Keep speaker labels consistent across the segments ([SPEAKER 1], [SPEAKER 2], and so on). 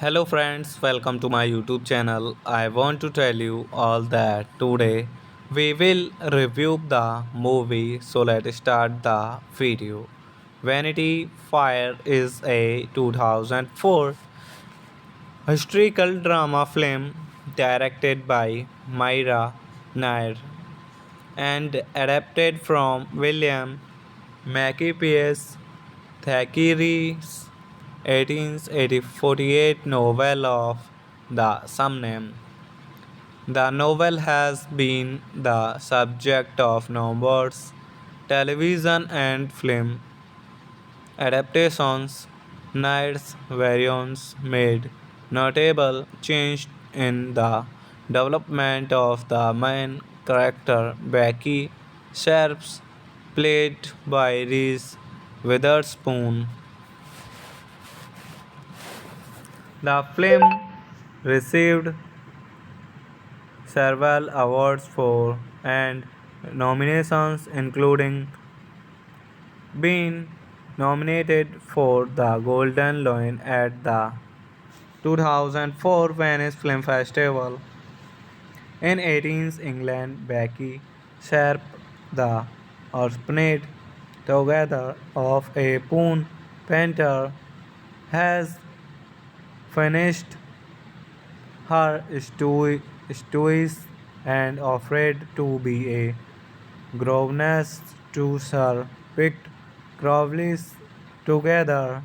[SPEAKER 1] Hello friends, welcome to my YouTube channel. I want to tell you all that today we will review the movie, so let's start the video. Vanity Fair is a 2004 historical drama film directed by Myra Nair and adapted from William Makepeace Thackeray's 1848 novel of the same name. The novel has been the subject of numerous television and film adaptations. Knight's variants made notable change in the development of the main character Becky Sharps, played by Reese Witherspoon. The film received several awards for and nominations, including being nominated for the Golden Lion at the 2004 Venice Film Festival. In 18th England, Becky Sharp, the orphaned together of a poon painter, has finished her studies and offered to be a governess to Sir picked Crowley's together.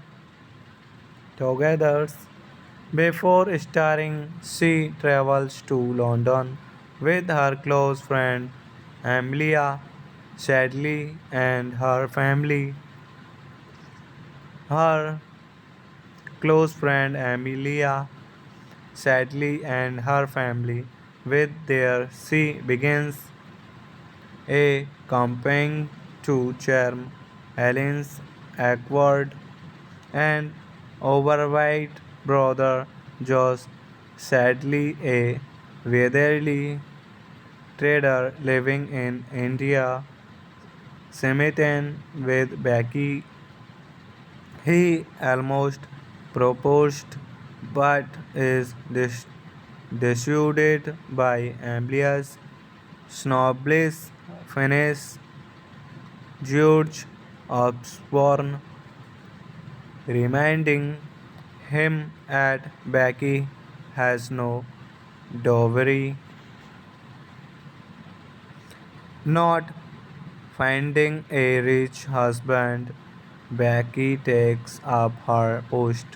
[SPEAKER 1] Before starting, she travels to London with her close friend Amelia Shadley and her family. Her close friend Amelia Sadly and her family. With there, she begins a campaign to charm Helen's awkward and overweight brother Josh, sadly a weatherly trader living in India, smitten with Becky. He almost proposed but is dissuaded by Amelia's snobbish finesse. George Osborne, reminding him that Becky has no dowry Not finding a rich husband, Becky takes up her post.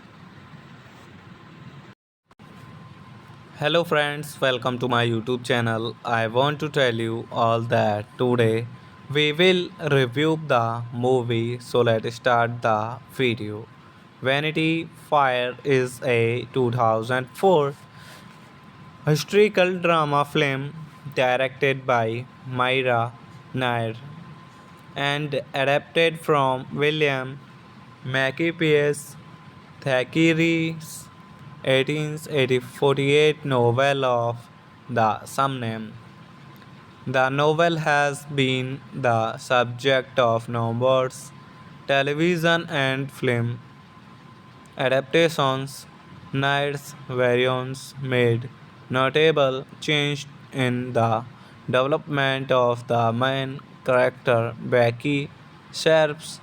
[SPEAKER 1] Hello friends, welcome to my YouTube channel. I want to tell you all that today we will review the movie, so let's start the video. Vanity Fair is a 2004 historical drama film directed by Myra Nair and adapted from William Makepeace Thackeray's 1848 novel of the same name. The novel has been the subject of numerous television and film adaptations. Knight's variants made notable change in the development of the main character Becky Sharps,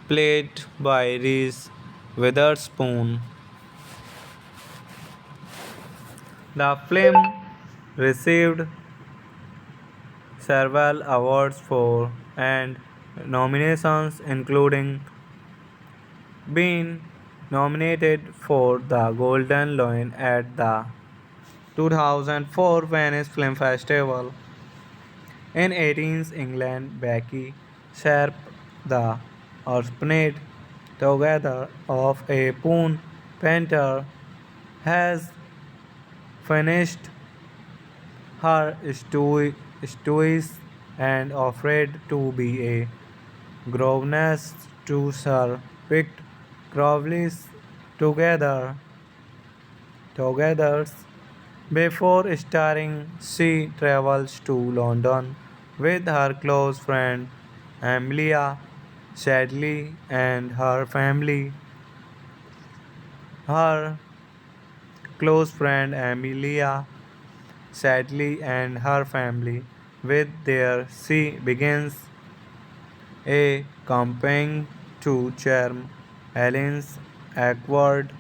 [SPEAKER 1] played by Reese Witherspoon. The film received several awards for and nominations, including being nominated for the Golden Lion at the 2004 Venice Film Festival. In 18th England, Becky Sharp, the orphaned together of a poon painter, has finished her studies and offered to be a governess to Sir picked Crowley's together. Before starting, she travels to London with her close friend Amelia Sadly and her family. Her close friend Amelia Sadly and her family. With there, she begins a campaign to charm Helen's awkward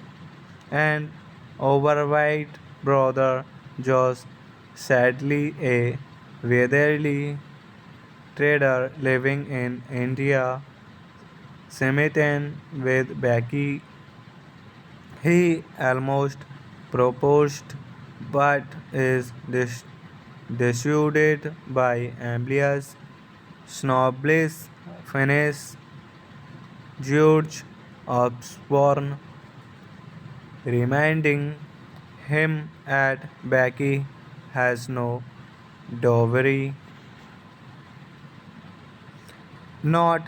[SPEAKER 1] and overweight brother Josh, sadly a weatherly trader living in India, smitten with Becky. He almost proposed but is dissuaded by Amelia's snobbish finesse. George Osborne reminding him that Becky has no dowry. Not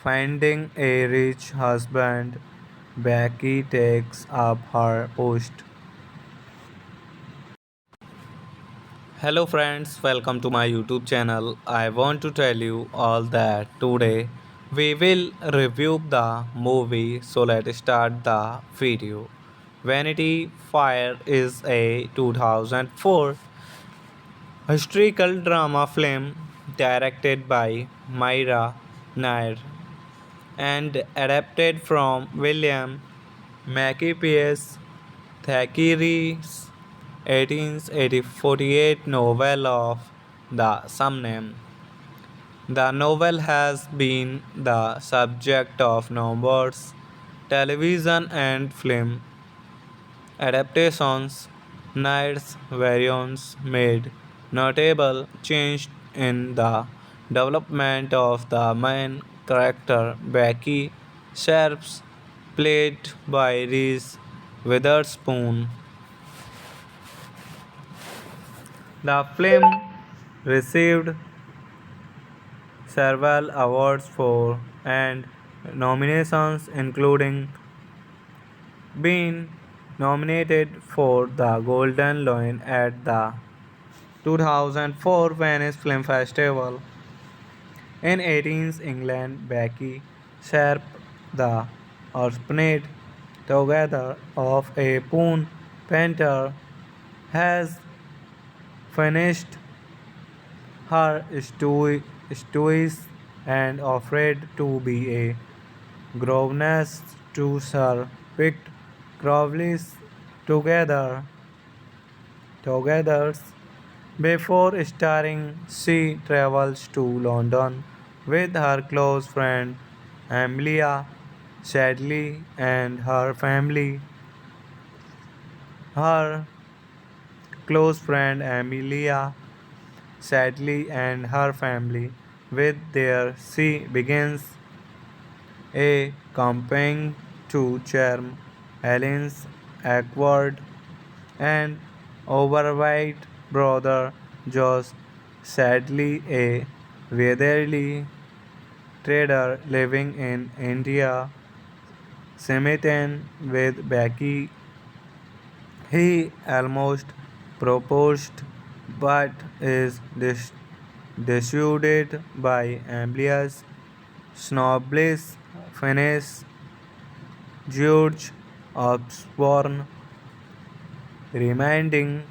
[SPEAKER 1] finding a rich husband, Becky takes up her post. Hello friends, welcome to my YouTube channel. I want to tell you all that today we will review the movie, so let's start the video. Vanity Fair is a 2004 historical drama film directed by Myra Nair and adapted from William Makepeace Thackeray's 1848 novel of the same name. The novel has been the subject of numerous television and film adaptations. Knight's variants made notable change in the development of the main character Becky Sharps, played by Reese Witherspoon. The film received several awards for and nominations, including being nominated for the Golden Lion at the 2004 Venice Film Festival. In 18th England, Becky Sharp, the orphaned together of a poon painter, has finished her studies and offered to be a governess to Sir picked Crowley's together. Before starring, she travels to London with her close friend Amelia Sadly and her family. Her close friend Amelia Sadly and her family. With there, she begins a campaign to charm Helen's awkward and overweight brother Josh, sadly a weatherly trader living in India, smitten with Becky. He almost proposed but is dissuaded by Amelia's snobbish finesse. George Osborne reminding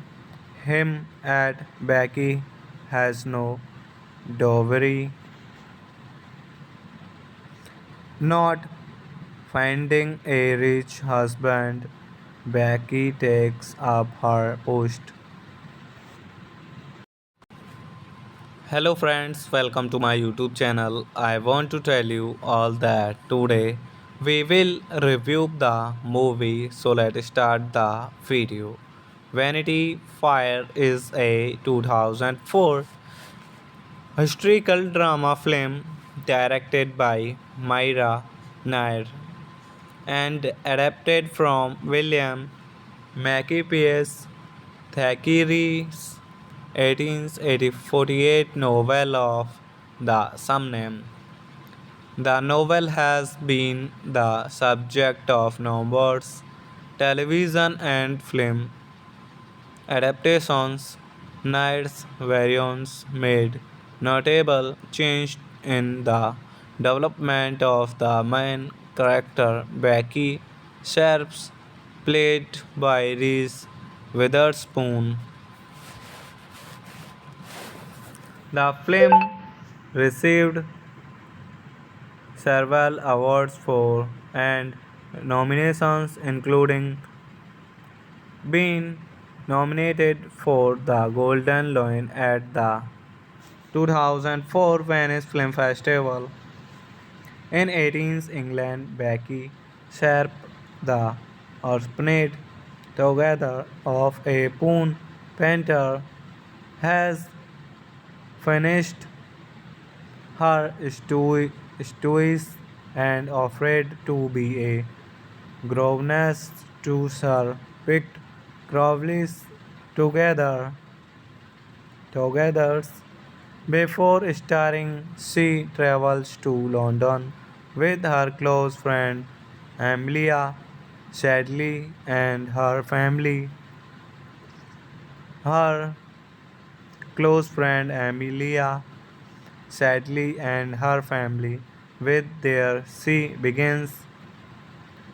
[SPEAKER 1] him that Becky has no dowry, not finding a rich husband. Becky takes up her post. Hello friends, welcome to my YouTube channel. I want to tell you all that today we will review the movie, so let's start the video. Vanity Fair is a 2004 historical drama film directed by Myra Nair and adapted from William Makepeace Thackeray's 1848 novel of the same name. The novel has been the subject of numerous television and film adaptations. Nair's variants made notable change in the development of the main character Becky Sharps, played by Reese Witherspoon. The film received several awards for and nominations, including being nominated for the Golden Lion at the 2004 Venice Film Festival. In 18th England, Becky Sharp, the orphaned together of a poon painter, has finished her studies and offered to be a governess to Sir picked Crowley's together. Before starring, she travels to London with her close friend Amelia Sadly and her family. Her close friend Amelia Sadly and her family. With there, she begins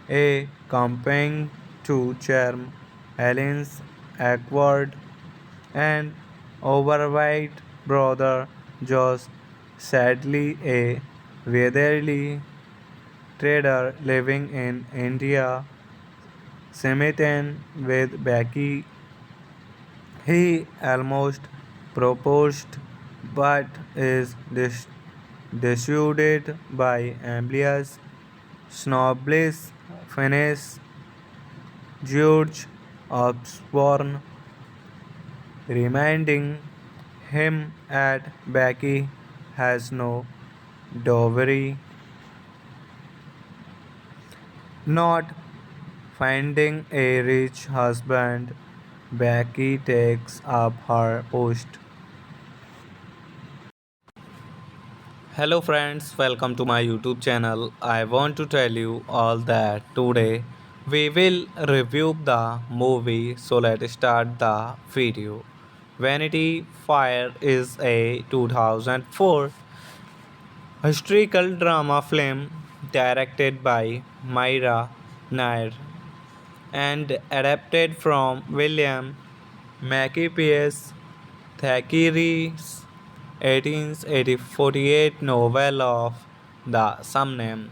[SPEAKER 1] a campaign to charm Helen's awkward and overweight brother Josh, sadly a weatherly trader living in India, smitten with Becky. He almost proposed but is dissuaded by Amelia's snobbish finesse. George Osborne reminding him that Becky has no dowry, not finding a rich husband. Becky takes up her post. Hello friends, welcome to my YouTube channel. I want to tell you all that today we will review the movie, so let's start the video. Vanity Fair is a 2004 historical drama film directed by Myra Nair and adapted from William Makepeace Thackeray's 1848 novel of the same name.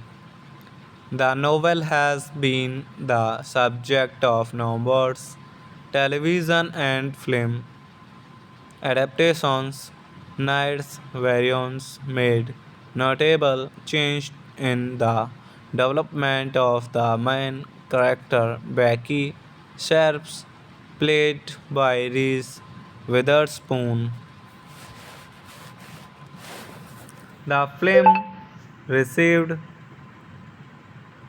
[SPEAKER 1] The novel has been the subject of numerous television and film Adaptations, Knight's variants made notable change in the development of the main character Becky Sharps, played by Reese Witherspoon. The film received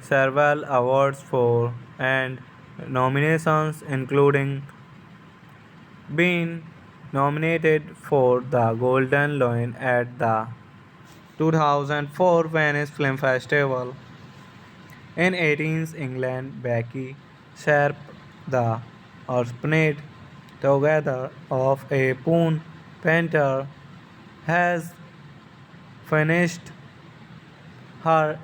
[SPEAKER 1] several awards for and nominations including being nominated for the Golden Lion at the 2004 Venice Film Festival. In 18th England, Becky Sharp, the orphanage together of a Poon painter, has finished her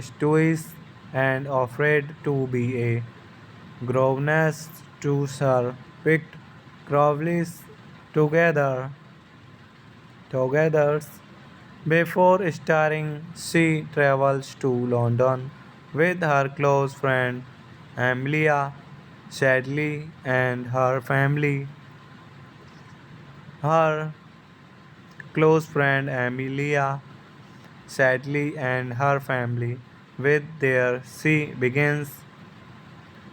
[SPEAKER 1] studies and offered to be a governess to Sir Pitt Crowley's together. Before starring, she travels to London with her close friend Amelia Shadley and her family. Her close friend Amelia Shadley and her family. With there, she begins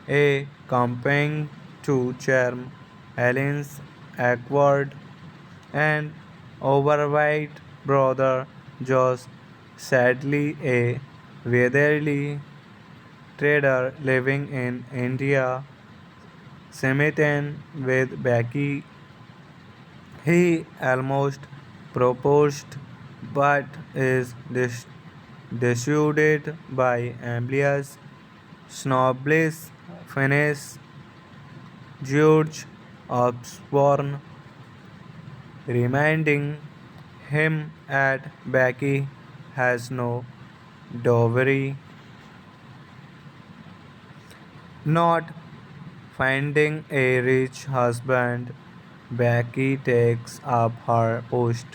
[SPEAKER 1] a campaign to charm Helen's awkward and overweight brother Josh, sadly a weatherly trader living in India, smitten with Becky. He almost proposed but is dissuaded by Amelia's snobbish finesse. George Osborne reminding him that Becky has no dowry. Not finding a rich husband, Becky takes up her post.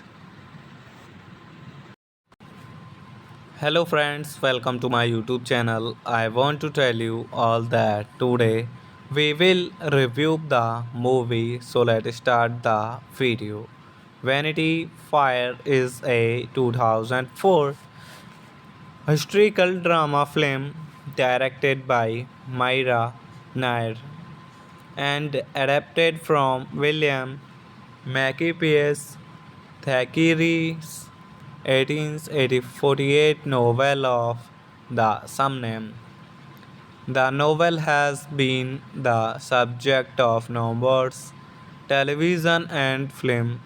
[SPEAKER 1] Hello friends, welcome to my YouTube channel. I want to tell you all that today we will review the movie, so let's start the video. Vanity Fair is a 2004 historical drama film directed by Myra Nair and adapted from William Makepeace Thackeray's 1848 novel of the same name. The novel has been the subject of numerous television and film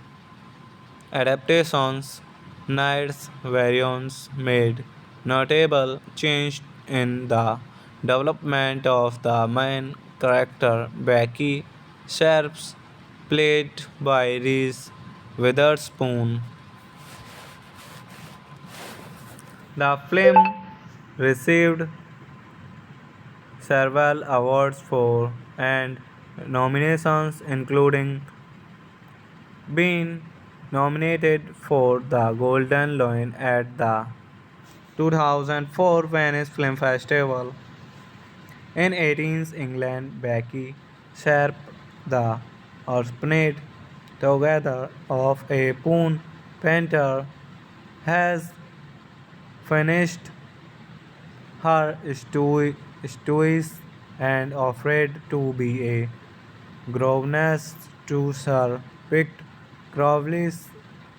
[SPEAKER 1] adaptations. Knight's variants made notable change in the development of the main character Becky Sharps, played by Reese Witherspoon. The film received several awards for and nominations including being nominated for the Golden Lion at the 2004 Venice Film Festival. In 18th England, Becky Sharp, the orphanage together of a Poon painter, has finished her studies and offered to be a governess to Sir Pitt Crowley's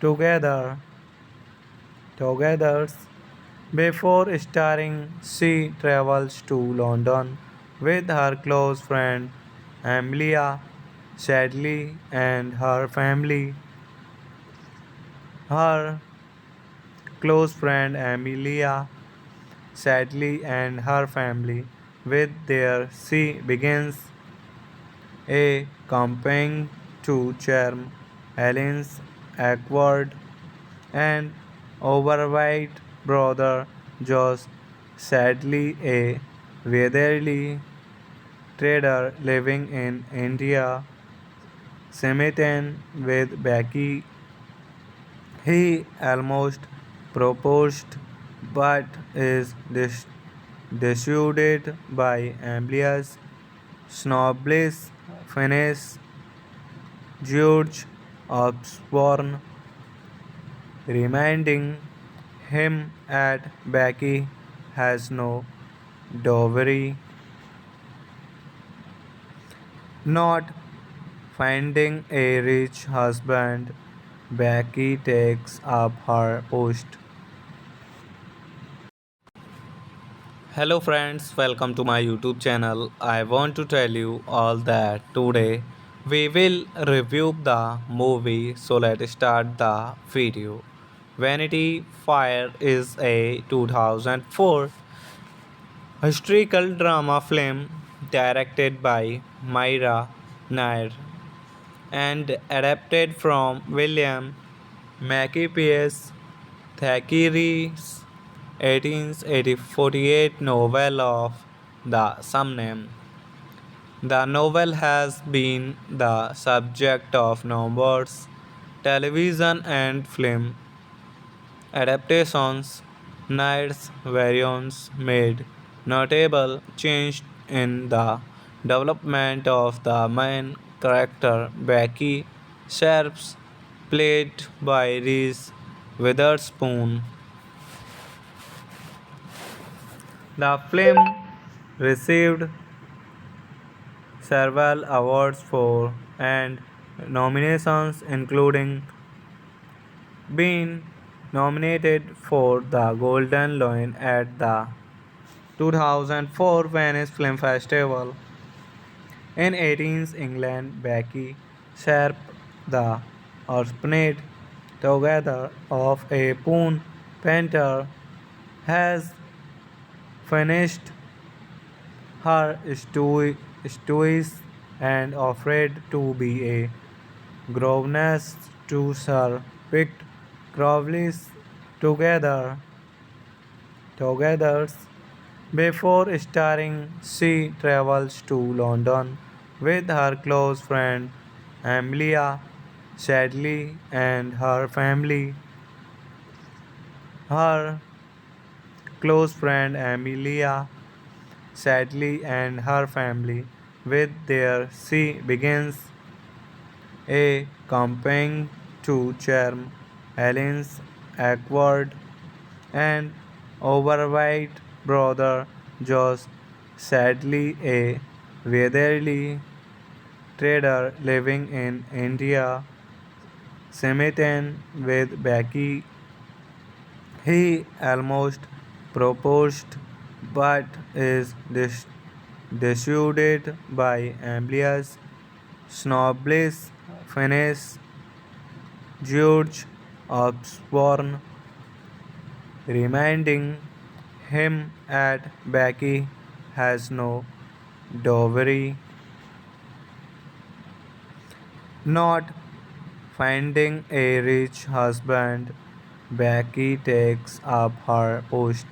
[SPEAKER 1] together. Before starring, she travels to London with her close friend Amelia Shadley and her family. Her close friend Amelia Shadley and her family. With there, she begins a campaign to charm Helen's awkward and overweight brother Josh, sadly a weatherly trader living in India, smitten with Becky. He almost proposed but is dissuaded by Amelia's snobbish finesse. George Osborne, reminding him that Becky has no dowry. Not finding a rich husband, Becky takes up her post. Hello friends, welcome to my YouTube channel. I want to tell you all that today we will review the movie, so let's start the video. Vanity Fair is a 2004 historical drama film directed by Myra Nair and adapted from William Makepeace Thackeray's 1848 novel of the same name. The novel has been the subject of numerous television and film adaptations. Knight's variants made notable change in the development of the main character Becky Sharps, played by Reese Witherspoon. The film received several awards for and nominations, including being nominated for the Golden Lion at the 2004 Venice Film Festival. In 18th England, Becky Sharp, the orphanage together of a poon painter, has finished her studies and offered to be a governess to Sir picked Crowley's together. Before starring, she travels to London with her close friend Amelia Sadly and her family. Her close friend Amelia Sadly and her family. With there, she begins a campaign to charm Helen's awkward and overweight brother Josh, sadly a weatherly trader living in India, smitten with Becky. He almost proposed but is dissuaded by Amelia's snobbish finesse. George Osborne, reminding him that Becky has no dowry. Not finding a rich husband, Becky takes up her post.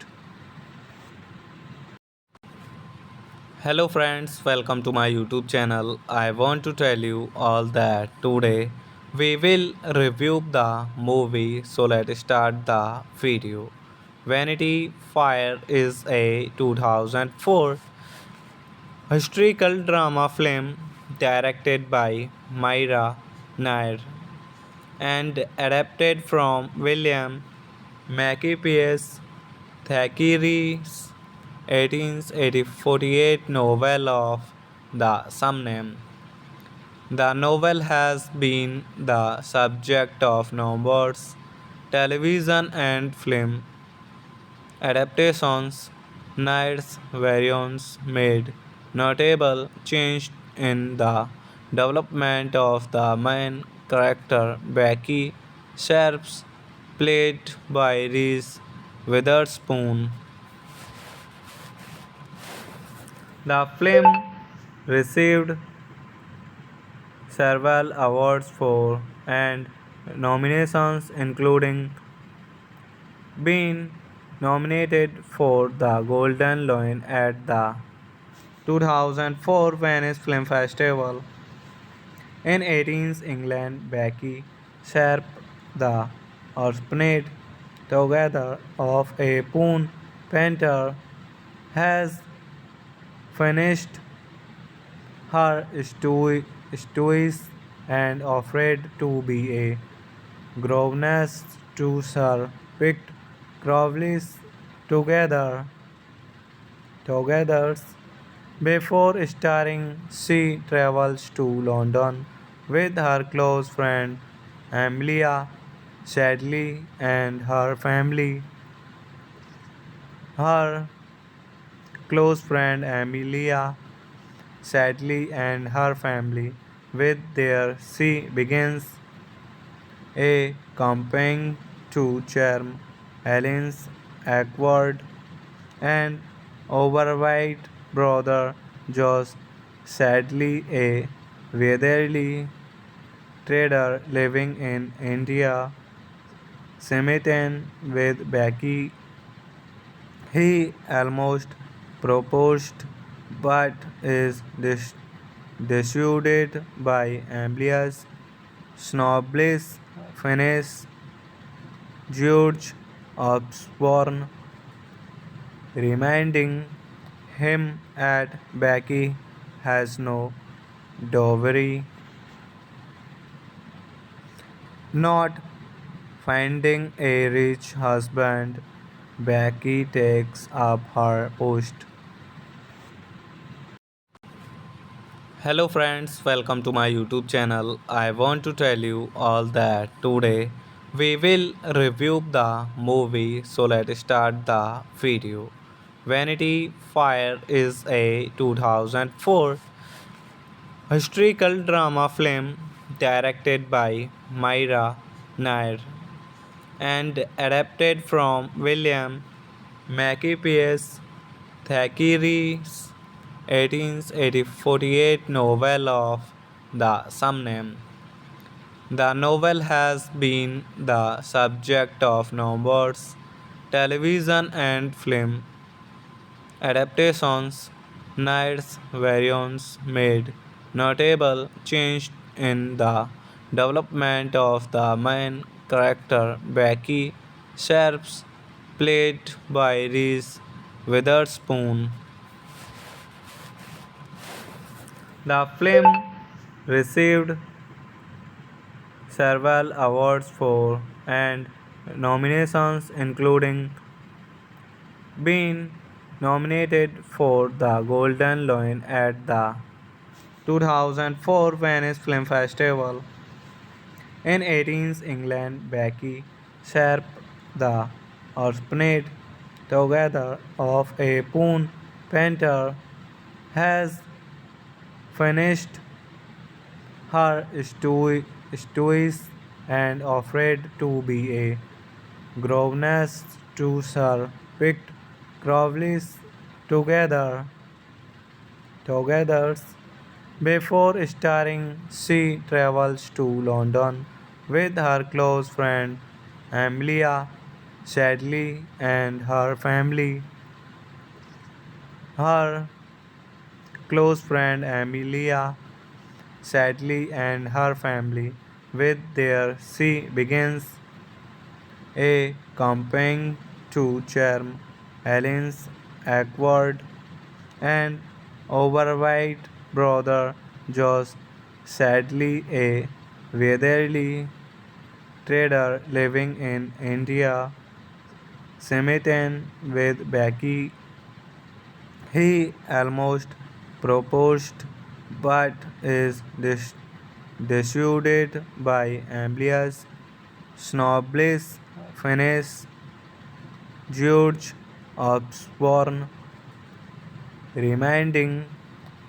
[SPEAKER 1] Hello friends, welcome to my YouTube channel. I want to tell you all that today we will review the movie, so let's start the video. Vanity Fair is a 2004 historical drama film directed by Myra Nair and adapted from William Makepeace Thackeray's 1848 novel of the same name. The novel has been the subject of numerous television and film adaptations. Knight's variants made notable change in the development of the main character Becky Sharps, played by Reese Witherspoon. The film received several awards for and nominations, including being nominated for the Golden Lion at the 2004 Venice Film Festival. In 18th England, Becky Sharp, the orphanage together of a poon painter, has finished her studies and afraid to be a governess to Sir picked Crowley's together before starring. She travels to London with her close friend Amelia Sadly and her family. Her close friend Amelia Sadly and her family. With there, she begins a campaign to charm Helen's awkward and overweight brother Josh, sadly a weatherly trader living in India, smitten with Becky. He almost proposed but is dissuaded by Amelia's snobbish finesse. George Osborne, reminding him that Becky has no dowry. Not finding a rich husband, Becky takes up her post. Hello friends, welcome to my YouTube channel. I want to tell you all that today we will review the movie, so let's start the video. Vanity Fair is a 2004 historical drama film directed by Myra Nair and adapted from William Makepeace Thackeray's 1848 novel of the same name. The novel has been the subject of numerous television and film adaptations. Nair's variants made notable change in the development of the main character Becky Sharps, played by Reese Witherspoon. The film received several awards for and nominations, including being nominated for the Golden Lion at the 2004 Venice Film Festival. In 18th England, Becky Sharp, the orphaned together of a poon painter, has finished her studies and afraid to be a governess to Sir picked Crowley's together before starring. She travels to London with her close friend Amelia Sadly and her family. Her close friend Amelia Sadly and her family. With there, she begins a campaign to charm Helen's awkward and overweight brother Josh, sadly a weatherly trader living in India, smitten with Becky. He almost proposed but is dissuaded by Amelia's snobbish finesse. George Osborne, reminding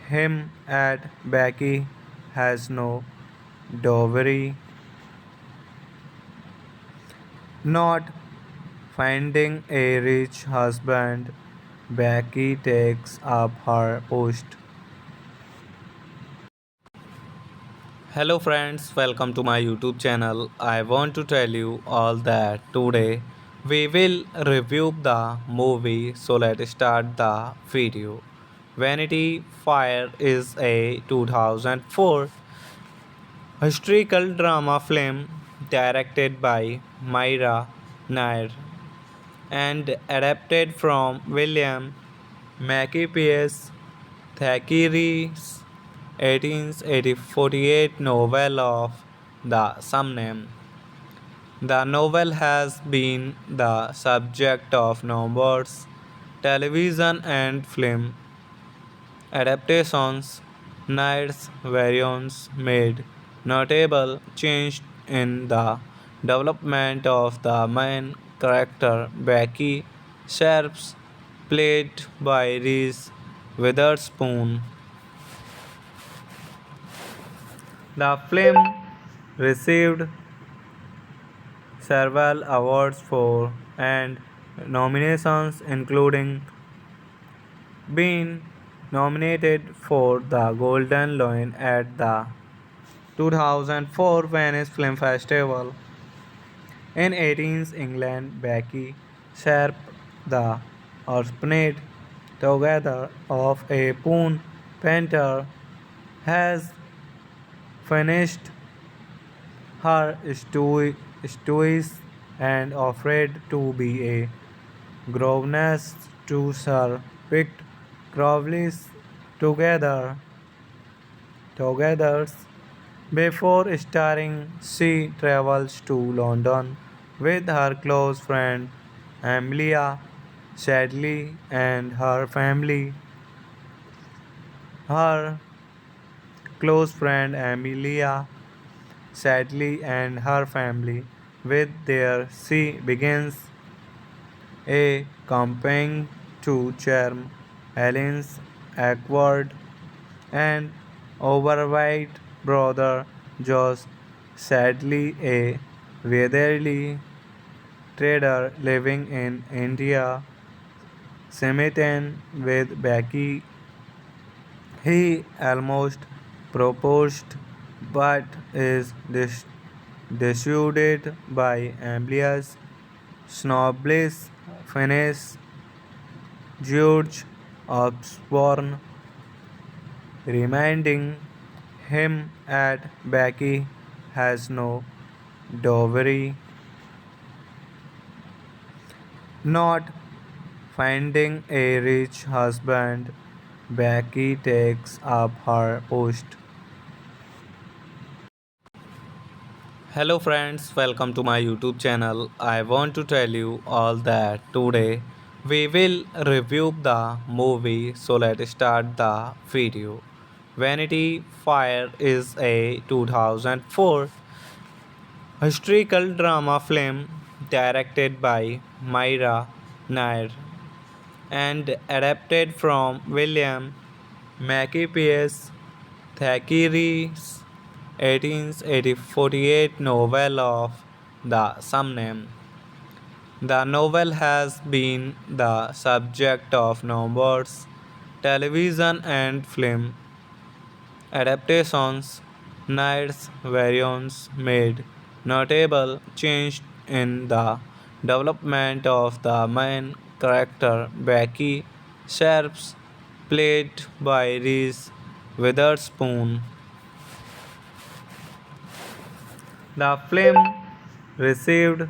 [SPEAKER 1] him that Becky has no dowry. Not finding a rich husband, Becky takes up her post. Hello friends, welcome to my YouTube channel. I want to tell you all that today we will review the movie, so let's start the video. Vanity Fair is a 2004 historical drama film directed by Myra Nair and adapted from William Makepeace Thackeray's 1848 novel of the same name. The novel has been the subject of numerous television and film adaptations. Knight's variants made notable change in the development of the main character Becky Sharps, played by Reese Witherspoon. The film received several awards for and nominations, including being nominated for the Golden Lion at the 2004 Venice Film Festival. In 18th England, Becky Sharp, the orphanage together of a Poon painter, has finished her studies and offered to be a governess to Sir picked Crowley's together. Before starring, she travels to London with her close friend Amelia Shadley and her family. Her close friend Amelia Sadly and her family. With there, she begins a campaign to charm Helen's awkward and overweight brother Josh, sadly a weatherly trader living in India, smitten with Becky. He almost proposed but is dissuaded by Amelia's snobbish finesse. George Osborne, reminding him that Becky has no dowry. Not finding a rich husband, Becky takes up her post. Hello friends, welcome to my YouTube channel. I want to tell you all that today we will review the movie, so let's start the video. Vanity Fair is a 2004 historical drama film directed by Myra Nair and adapted from William Makepeace Thackeray's 1848 novel of the same name. The novel has been the subject of numerous television and film adaptations. Knight's variants made notable change in the development of the main character Becky Sharps, played by Reese Witherspoon. The film received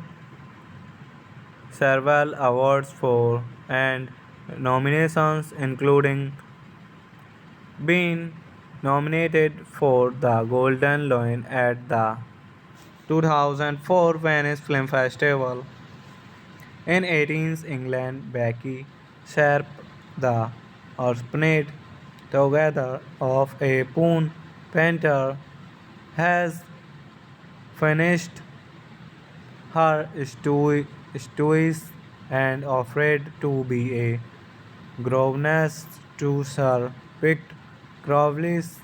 [SPEAKER 1] several awards for and nominations, including being nominated for the Golden Lion at the 2004 Venice Film Festival. In 18th England, Becky Sharp, the orphanage together of a Poon painter, has finished her studies and offered to be a governess to Sir picked Crowley's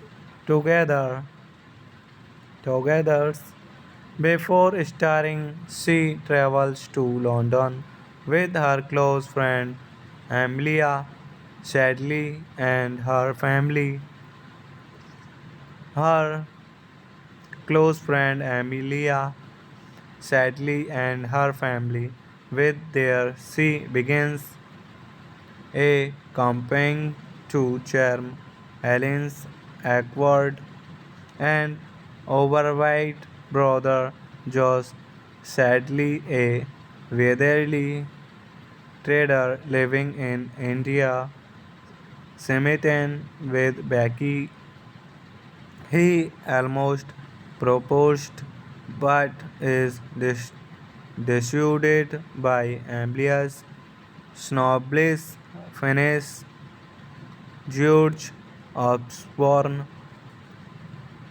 [SPEAKER 1] together. Before starring, she travels to London with her close friend Amelia Shadley and her family. Her close friend Amelia Sadly and her family. With there, she begins a campaign to charm Helen's awkward and overweight brother Josh, sadly a weatherly trader living in India, smitten with Becky. He almost proposed but is dissuaded by Amelia's snobbish finesse. George Osborne,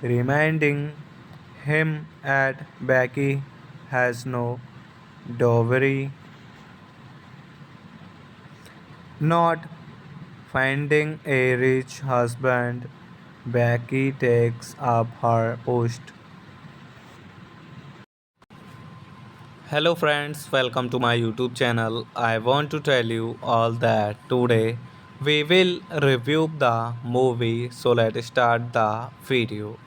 [SPEAKER 1] reminding him that Becky has no dowry, not finding a rich husband. Becky takes up her post. Hello friends, welcome to my YouTube channel. I want to tell you all that today we will review the movie, so let's start the video.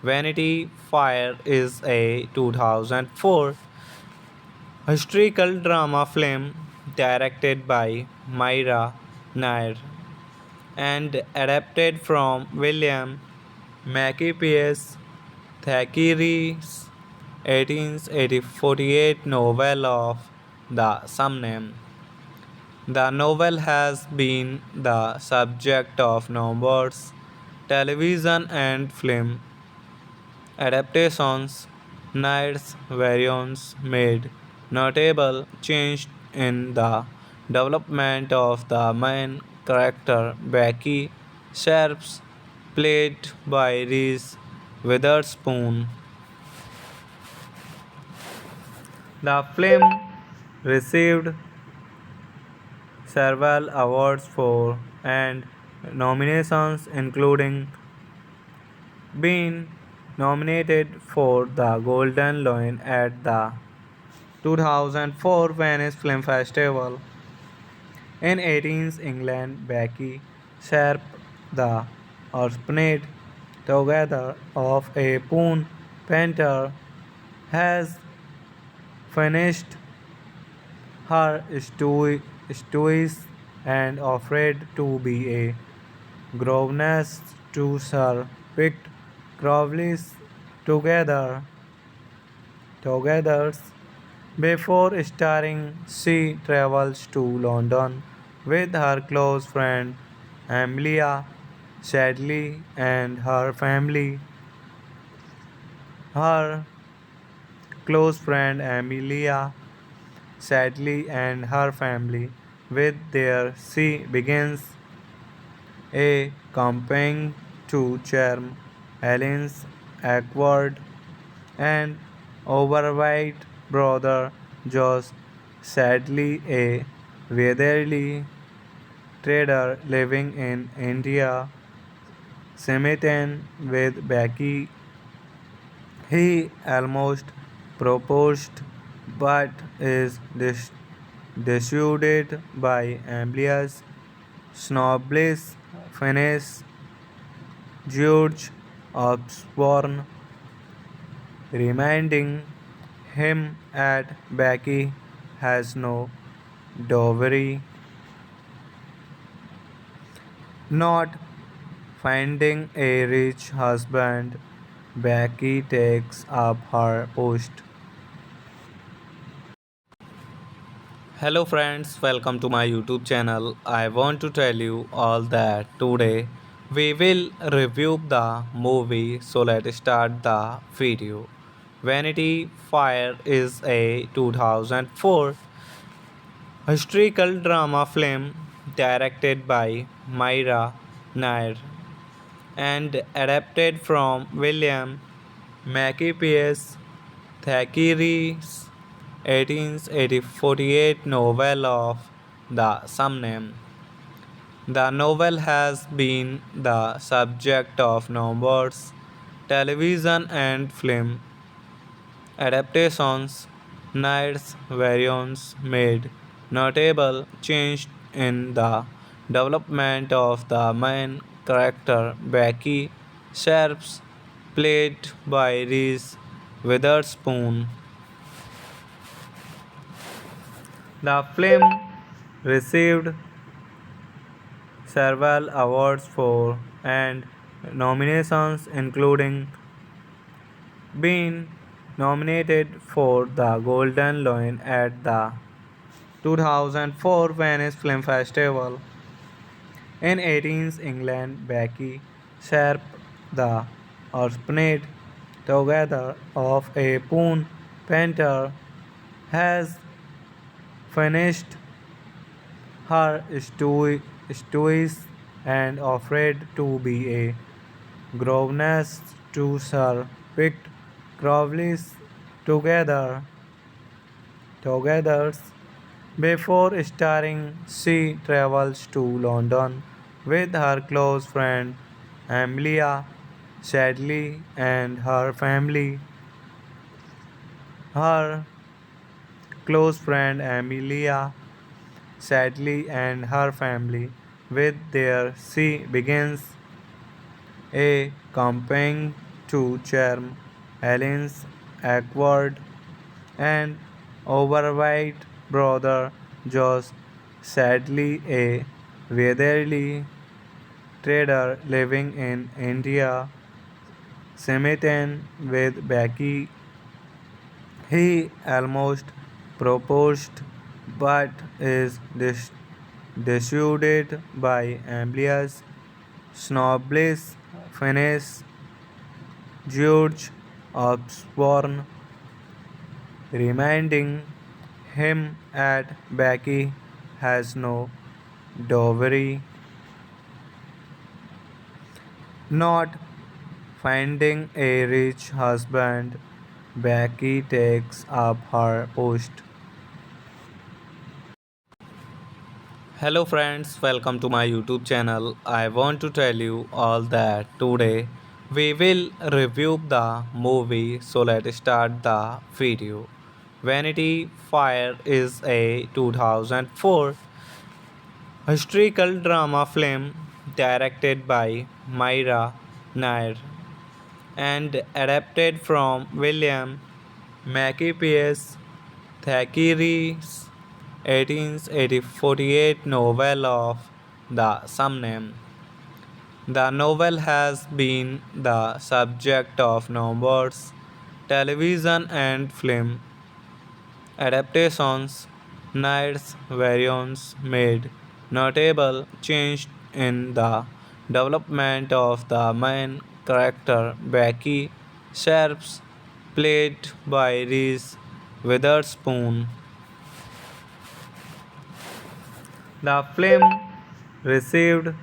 [SPEAKER 1] Vanity Fair is a 2004 historical drama film directed by Myra Nair and adapted from William Makepeace Thackeray's 1848 novel of the same name. The novel has been the subject of numerous television and film adaptations. Knight's variants made notable change in the development of the main character Becky Sharps, played by Reese Witherspoon. The film received several awards for and nominations, including being nominated for the Golden Lion at the 2004 Venice Film Festival. In 18th England, Becky Sharp, the orphaned together of a poon painter, has finished her studies and offered to be a governess to Sir picked Crowley's together together. Before starring, she travels to London with her close friend Amelia Sadly and her family. Her close friend Amelia Sadly and her family. With there, she begins a campaign to charm Helen's awkward and overweight brother Josh, sadly a weatherly trader living in India, smitten with Becky. He almost proposed but is dissuaded by Amelia's snobbish finesse. George Osborne, reminding him that Becky has no dowry, not finding a rich husband. Becky takes up her post. Hello friends, welcome to my YouTube channel. I want to tell you all that today we will review the movie, so let's start the video. Vanity Fair is a 2004 historical drama film directed by Myra Nair and adapted from William Makepeace Thackeray's 1848 novel of the same name. The novel has been the subject of numerous television and film adaptations. Knight's variants made notable change in the development of the main character Becky Sharps, played by Reese Witherspoon. The film received several awards for and nominations, including being nominated for the Golden Lion at the 2004 Venice Film Festival. In 18th England, Becky Sharp, the orphaned together of a poon painter has finished her studies and offered to be a governess to Sir picked Crowley's together before starring she travels to London with her close friend Amelia Sadly and her family. Her close friend Amelia Sadly and her family. With their she begins a campaign to charm Helen's awkward and overweight brother Josh, sadly a weatherly trader living in India, smitten with Becky. He almost proposed but is dissuaded by Amelia's snobbish finesse. George Osborne reminding him that Becky has no dowry, not finding a rich husband. Becky takes up her post. Hello friends, welcome to my YouTube channel. I want to tell you all that today we will review the movie, so let's start the video. Vanity Fair is a 2004 historical drama film directed by Myra Nair and adapted from William Makepeace Thackeray's 1848 novel of the same name. The novel has been the subject of numerous television and film adaptations. Nair's variants made notable change in the development of the main character Becky Sharps, played by Reese Witherspoon. The film received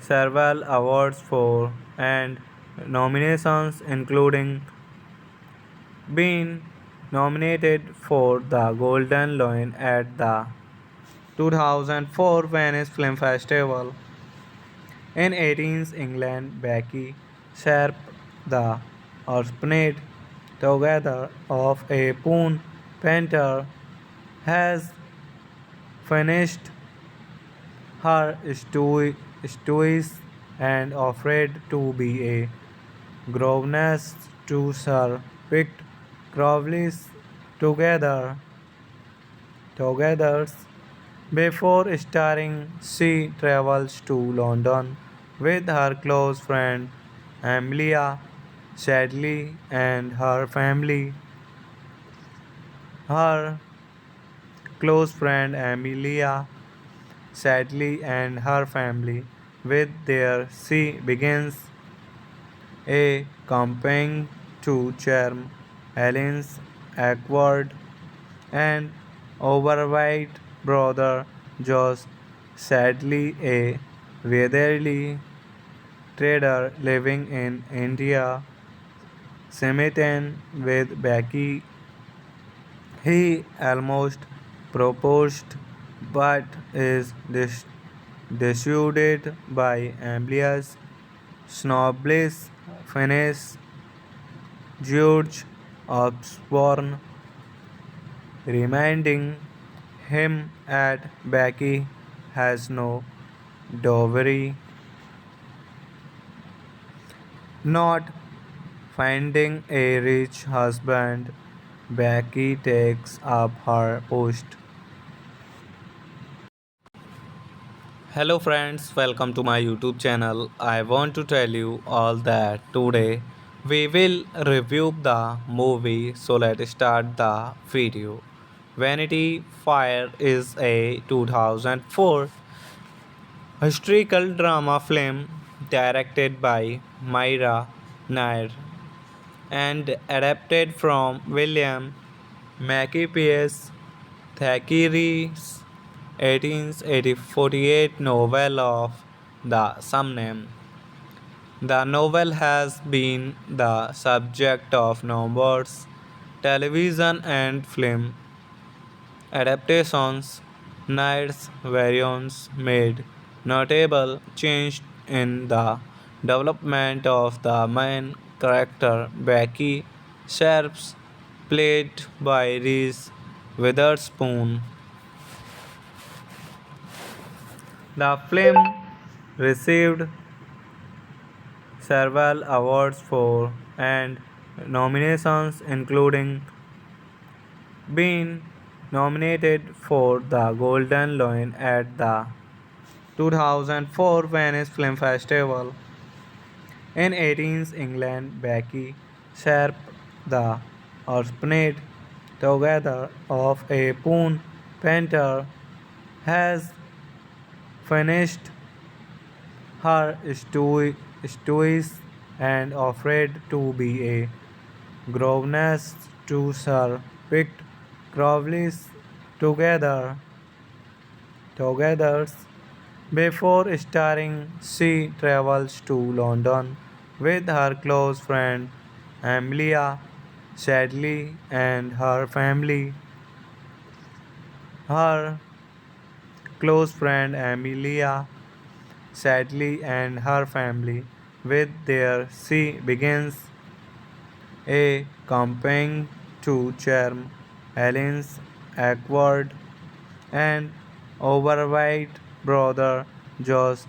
[SPEAKER 1] several awards for and nominations, including being nominated for the Golden Lion at the 2004 Venice Film Festival. In 18th England, Becky Sharp, the orphaned together of a poon painter, has finished her studies and offered to be a governess to Sir picked Crowley's together before starring she travels to London with her close friend Amelia Sadly and her family. Her close friend Amelia Sadly and her family. With their she begins a campaign to charm Helen's awkward and overweight brother Josh, sadly a weatherly trader living in India, smitten with Becky. He almost proposed but is dissuaded by Amelia's snobbish finesse. George Osborne reminding him that Becky has no dowry, not finding a rich husband. Becky takes up her post. Hello friends, welcome to my YouTube channel. I want to tell you all that today we will review the movie, so let's start the video. Vanity Fair is a 2004 historical drama film directed by Myra Nair and adapted from William Makepeace Thackeray's 1848 novel of the same name. The novel has been the subject of numerous television and film adaptations. Knight's variants made notable change in the development of the main character Becky Sharps, played by Reese Witherspoon. The film received several awards for and nominations, including being nominated for the Golden Lion at the 2004 Venice Film Festival. In 18th England, Becky Sharp, the orphaned together of a poon painter, has finished her studies and offered to be a governess to Sir Pitt Crowley's together. Before starring, she travels to London with her close friend Amelia Sadley and her family. Her close friend Amelia Sadley and her family. With there, she begins a campaign to charm Helen's awkward and overweight brother Josh,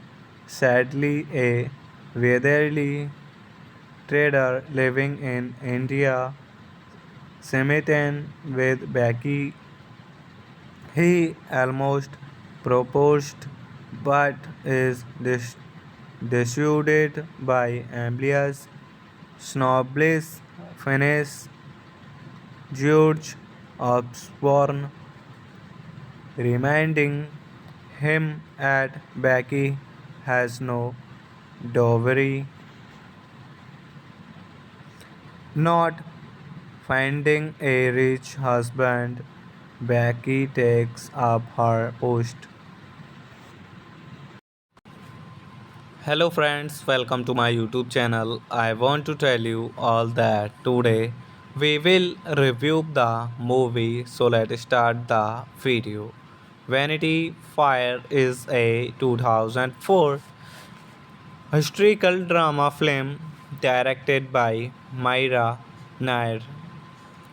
[SPEAKER 1] sadly a weatherly trader living in India, smitten with Becky. He almost proposed but is dissuaded by Amelia's snobbish finesse. George Osborne, reminding him that Becky has no dowry. Not finding a rich husband, Becky takes up her post. Hello friends, welcome to my YouTube channel. I want to tell you all that today we will review the movie, so let's start the video. Vanity Fair is a 2004 historical drama film directed by Myra Nair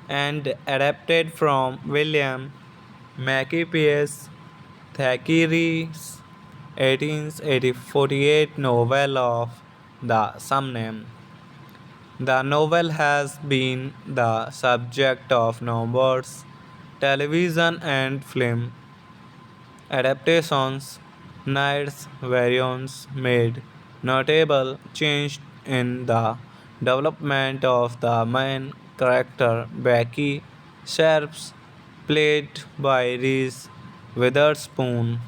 [SPEAKER 1] and adapted from William Makepeace Thackeray's 1848 novel of the same name. The novel has been the subject of numerous television and film adaptations. Knight's variants made notable change in the development of the main character Becky Sharps, played by Reese Witherspoon.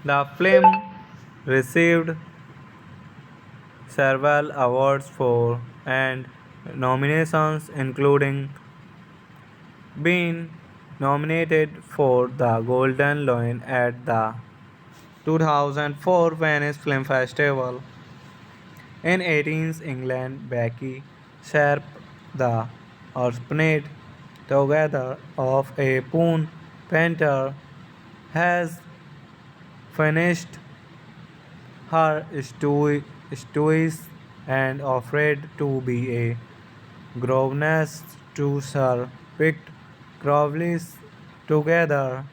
[SPEAKER 1] The film received several awards for and nominations, including being nominated for the Golden Lion at the 2004 Venice Film Festival. In 18th England, Becky Sharp, the orphaned together of a poon painter, has finished her studies and offered to be a governess to Sir Pitt Crowley's together.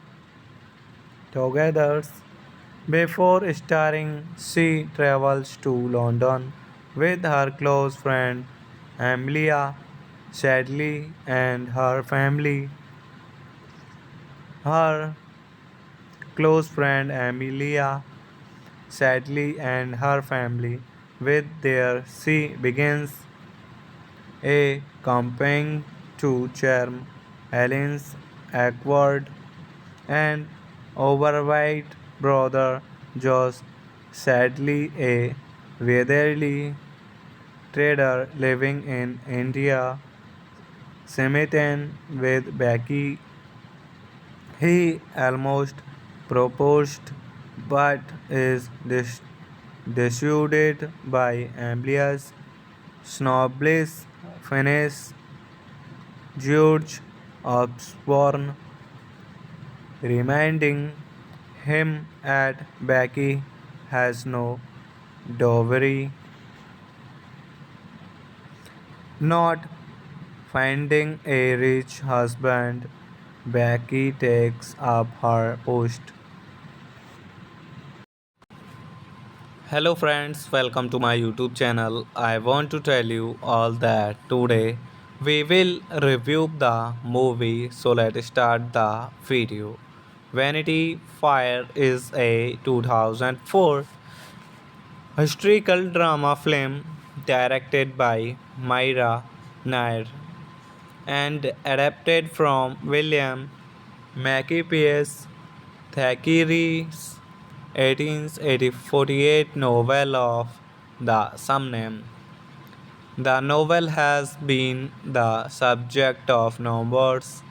[SPEAKER 1] Before starring, she travels to London with her close friend Amelia Sadley and her family. Her close friend Amelia Sadley and her family. With there, she begins a campaign to charm Helen's awkward and overweight brother Josh, sadly a weatherly trader living in India, smitten with Becky. He almost proposed but is dissuaded by Amelia's snobbish finesse. George Osborne, reminding him that Becky has no dowry, not finding a rich husband. Becky takes up her post. Hello friends, welcome to my YouTube channel. I want to tell you all that today we will review the movie, so let's start the video. Vanity Fair is a 2004 historical drama film directed by Myra Nair and adapted from William Makepeace Thackeray's 1848 novel of the same name. The novel has been the subject of numerous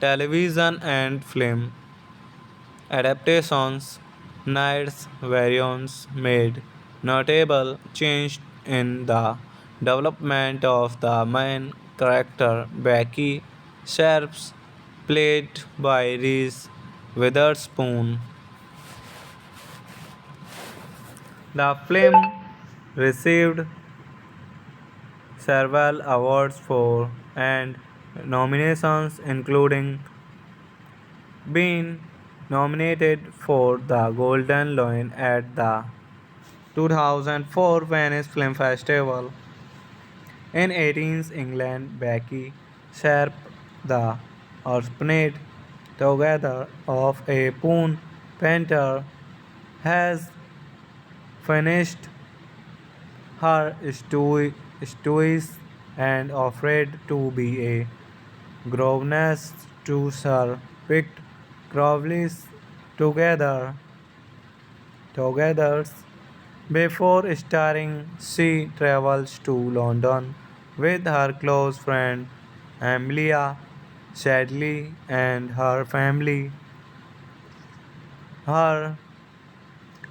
[SPEAKER 1] television and film adaptations. Knight's variants made notable change in the development of the main character Becky Sharps, played by Reese Witherspoon. The film received several awards for and nominations, including being nominated for the Golden Lion at the 2004 Venice Film Festival. In 18th England, Becky Sharp, the orphaned together of a poon painter, has finished her studies and offered to be a governess to Sir Pitt Crowley's together. Before starring, she travels to London with her close friend Amelia Shadley and her family. Her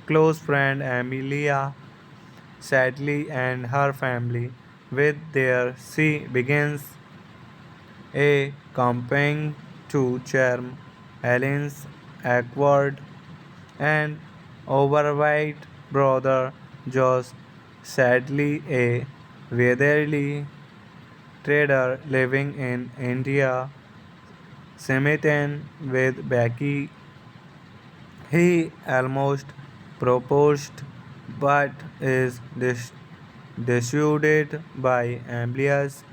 [SPEAKER 1] close friend Amelia Sadly and her family. With there, she begins a campaign to charm Helen's awkward and overweight brother Josh, sadly a weatherly trader living in India, smitten with Becky. He almost proposed but is dissuaded by Amelia's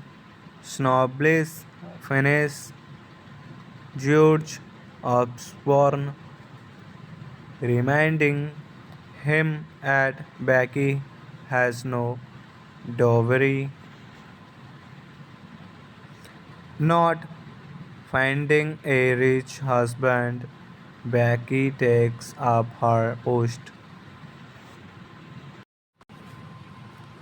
[SPEAKER 1] snobbish finesse. George Osborne, reminding him that Becky has no dowry, not finding a rich husband. Becky takes up her post.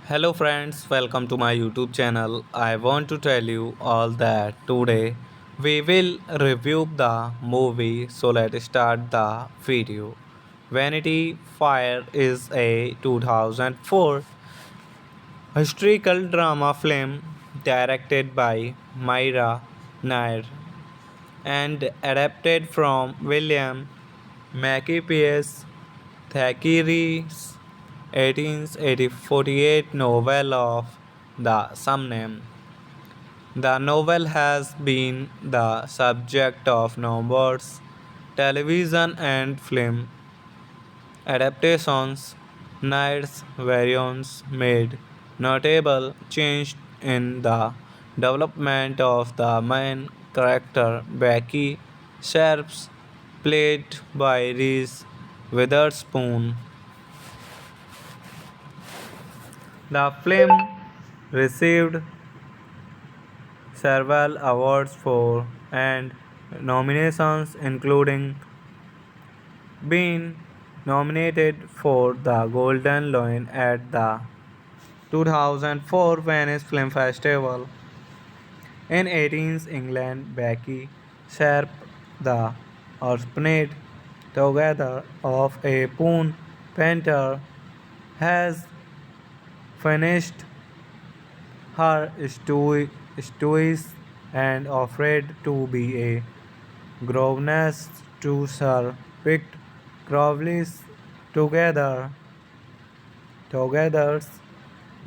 [SPEAKER 1] Hello friends, welcome to my YouTube channel. I want to tell you all that today we will review the movie, so let's start the video. Vanity Fair is a 2004 historical drama film directed by Myra Nair and adapted from William Makepeace Thackeray's 1848 novel of the same name. The novel has been the subject of numerous television and film adaptations. Knight's variants made notable change in the development of the main character Becky Sharps, played by Reese Witherspoon. The film received several awards for and nominations, including being nominated for the Golden Lion at the 2004 Venice Film Festival. In 18th England, Becky Sharp, the orphanage together of a Poon painter, has finished her studies and offered to be a governess to Sir picked Crowley's together.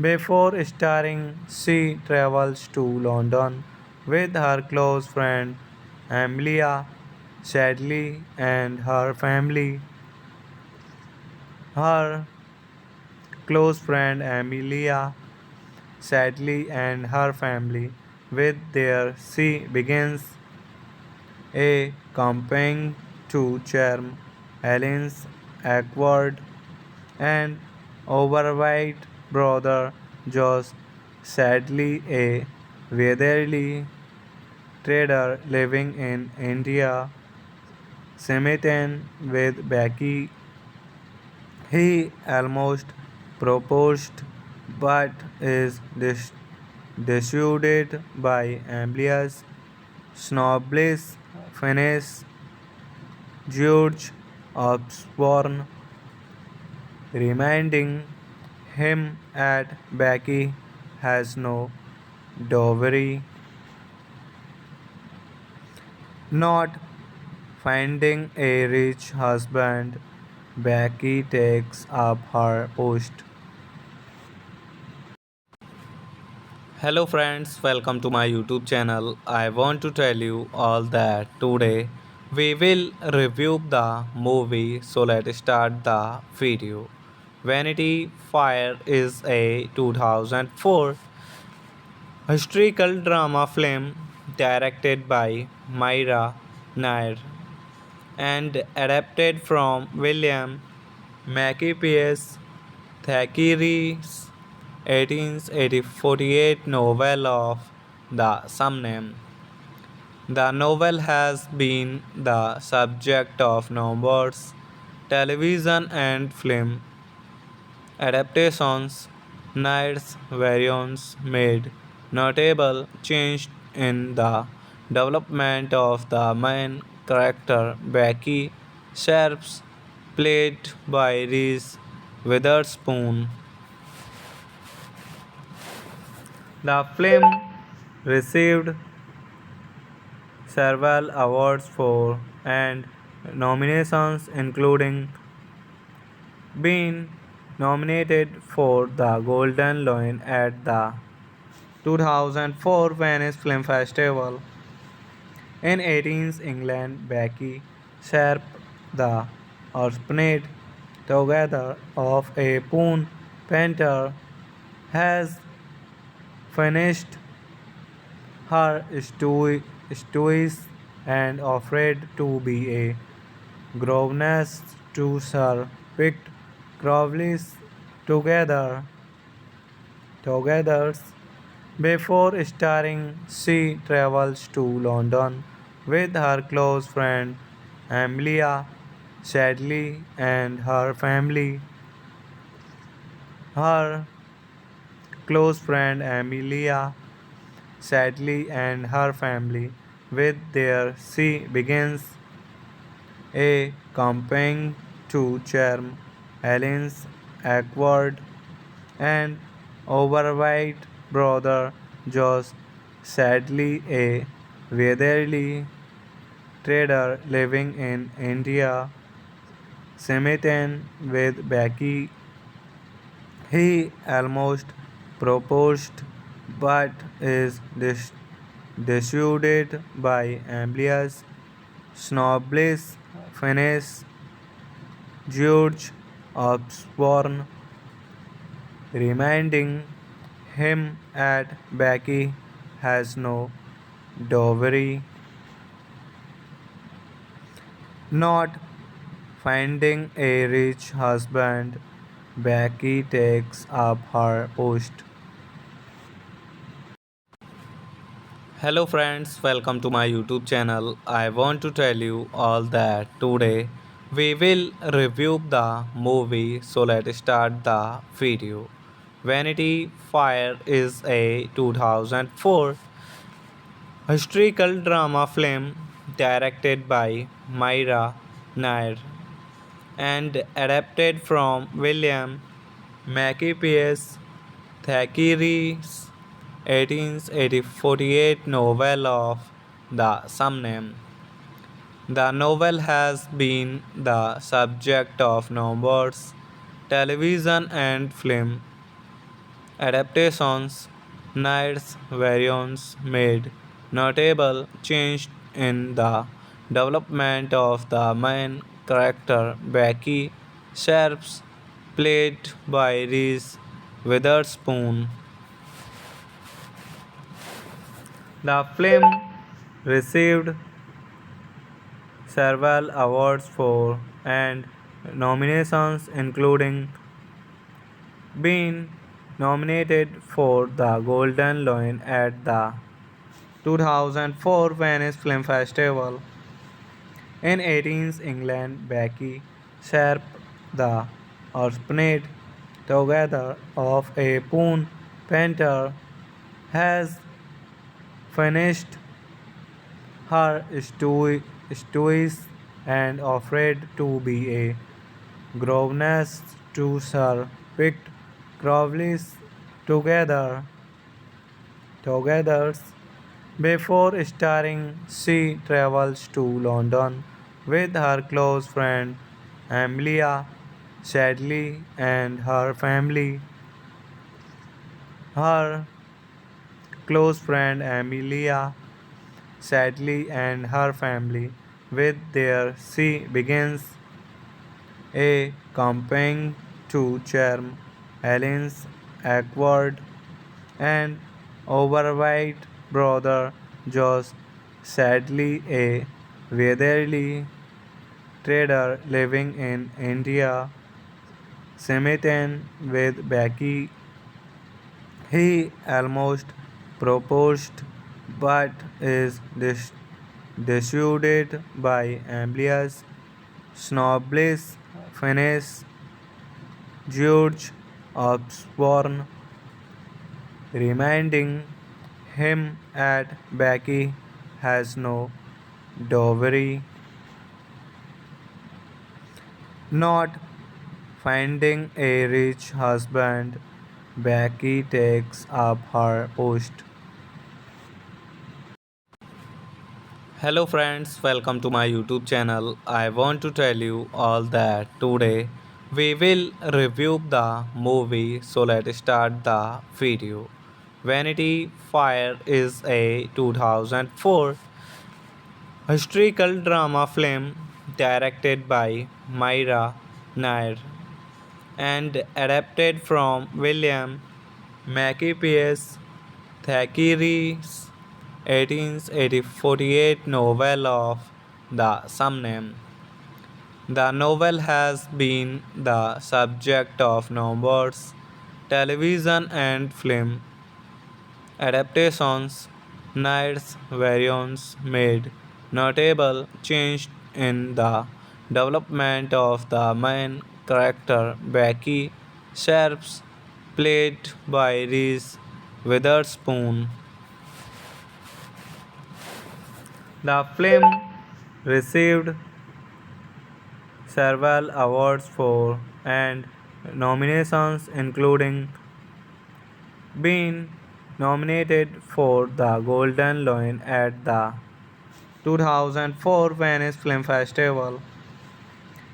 [SPEAKER 1] Before starring, she travels to London with her close friend Amelia Shadley and her family. Her close friend Amelia Shadley and her family. With there, she begins a campaign to charm Helen's awkward and overweight brother Josh, sadly a weatherly trader living in India, smitten with Becky. He almost proposed but is dissuaded by Amelia's snobbish finesse. George Osborne reminding him that Becky has no dowry. Not finding a rich husband, Becky takes up her post. Hello friends, welcome to my YouTube channel. I want to tell you all that today we will review the movie, so let's start the video. Vanity Fair is a 2004 historical drama film directed by Myra Nair and adapted from William Makepeace Thackeray's 1848 novel of the same name. The novel has been the subject of numerous television and film adaptations. Nair's variants made notable change in the development of the main character Becky Sharps, played by Reese Witherspoon. The film received several awards for and nominations, including being nominated for the Golden Lion at the 2004 Venice Film Festival. In 18th England, Becky Sharp, the orphanage together of a Poon painter, has finished her studies and offered to be a governess to Sir picked Crowley's together. Before starring, she travels to London with her close friend Amelia Shadley and her family. Her close friend Amelia Shadley and her family. With there, she begins a campaign to charm Helen's awkward and overweight brother Josh, sadly a weatherly trader living in India, smitten with Becky. He almost proposed but is dissuaded by Amelia's snobbish finesse. George Osborne reminding him that Becky has no dowry. Not finding a rich husband, Becky takes up her post. Hello friends, welcome to my YouTube channel. I want to tell you all that today We will review the movie, so let's start the video. Vanity Fair is a 2004 historical drama film directed by Myra Nair and adapted from William Makepeace Thackeray's 1848 novel of the same name. The novel has been the subject of numerous television and film adaptations. Knight's variants made notable change in the development of the main character Becky Sharps, played by Reese Witherspoon. The film received several awards for and nominations, including being nominated for the Golden Lion at the 2004 Venice Film Festival. In 18th England, Becky Sharp, the orphaned together of a poon painter, has finished her studies and offered to be a governess to Sir Pitt Crowley's together. Before starring, she travels to London with her close friend Amelia Shadley and her family. Her close friend Amelia Sadly and her family. With there, she begins a campaign to charm Helen's awkward and overweight brother Josh, sadly a weatherly trader living in India, smitten with Becky. He almost proposed but is dissuaded by Amelia's snobbish finesse. George Osborne, reminding him that Becky has no dowry. Not finding a rich husband, Becky takes up her post. Hello friends, welcome to my YouTube channel. I want to tell you all that today we will review the movie, so let's start the video. Vanity Fair is a 2004 historical drama film directed by Myra Nair and adapted from William Makepeace Thackeray's 1848 novel of the same name. The novel has been the subject of numerous television and film adaptations. Knight's variants made notable change in the development of the main character Becky Sharps, played by Reese Witherspoon. The film received several awards for and nominations, including being nominated for the Golden Lion at the 2004 Venice Film Festival.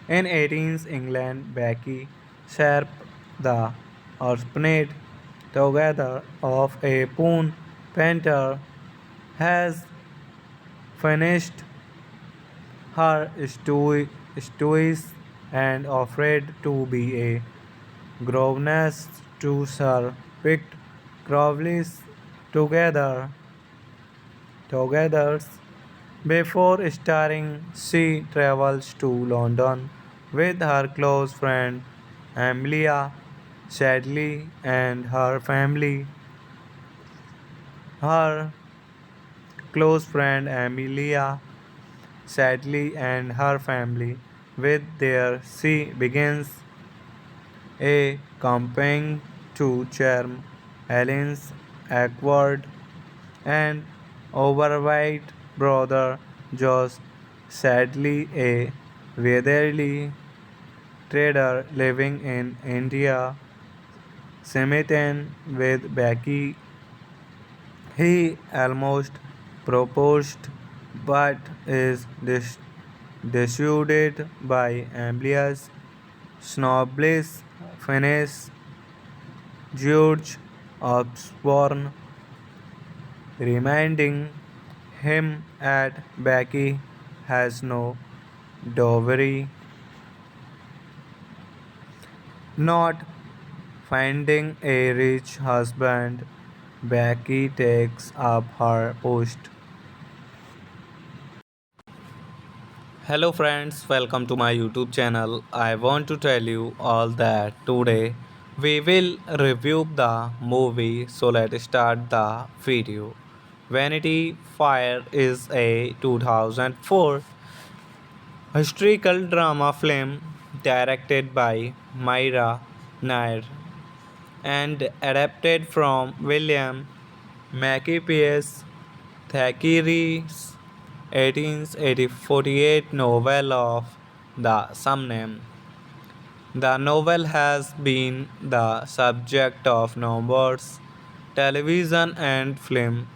[SPEAKER 1] In 18th England, Becky Sharp, the orphaned together of a poon painter, has finished her studies and offered to be a governess to Sir Pitt Crowley's together. Before starring, she travels to London with her close friend Amelia Shadley and her family. Her close friend Amelia Sadly and her family. with their sea begins a campaign to charm Helen's awkward and overweight brother Josh, sadly a weatherly trader living in India, smitten with Becky. He almost proposed but is dissuaded by Amelia's snobbish finesse. George Osborne, reminding him that Becky has no dowry, not finding a rich husband. Becky takes up her post. Hello friends, welcome to my YouTube channel. I want to tell you all that today we will review the movie, so let's start the video. Vanity Fair is a 2004 historical drama film directed by Myra Nair and adapted from William Makepeace Thackeray's 1848 novel of the same name. The novel has been the subject of numerous television and film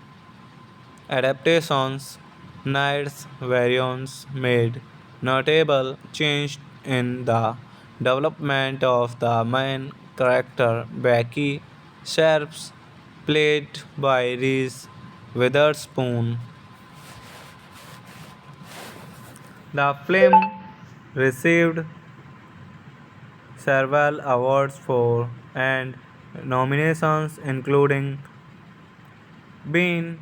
[SPEAKER 1] adaptations. Knight's variants made notable change in the development of the main character Becky Sharps, played by Reese Witherspoon. The film received several awards for and nominations, including being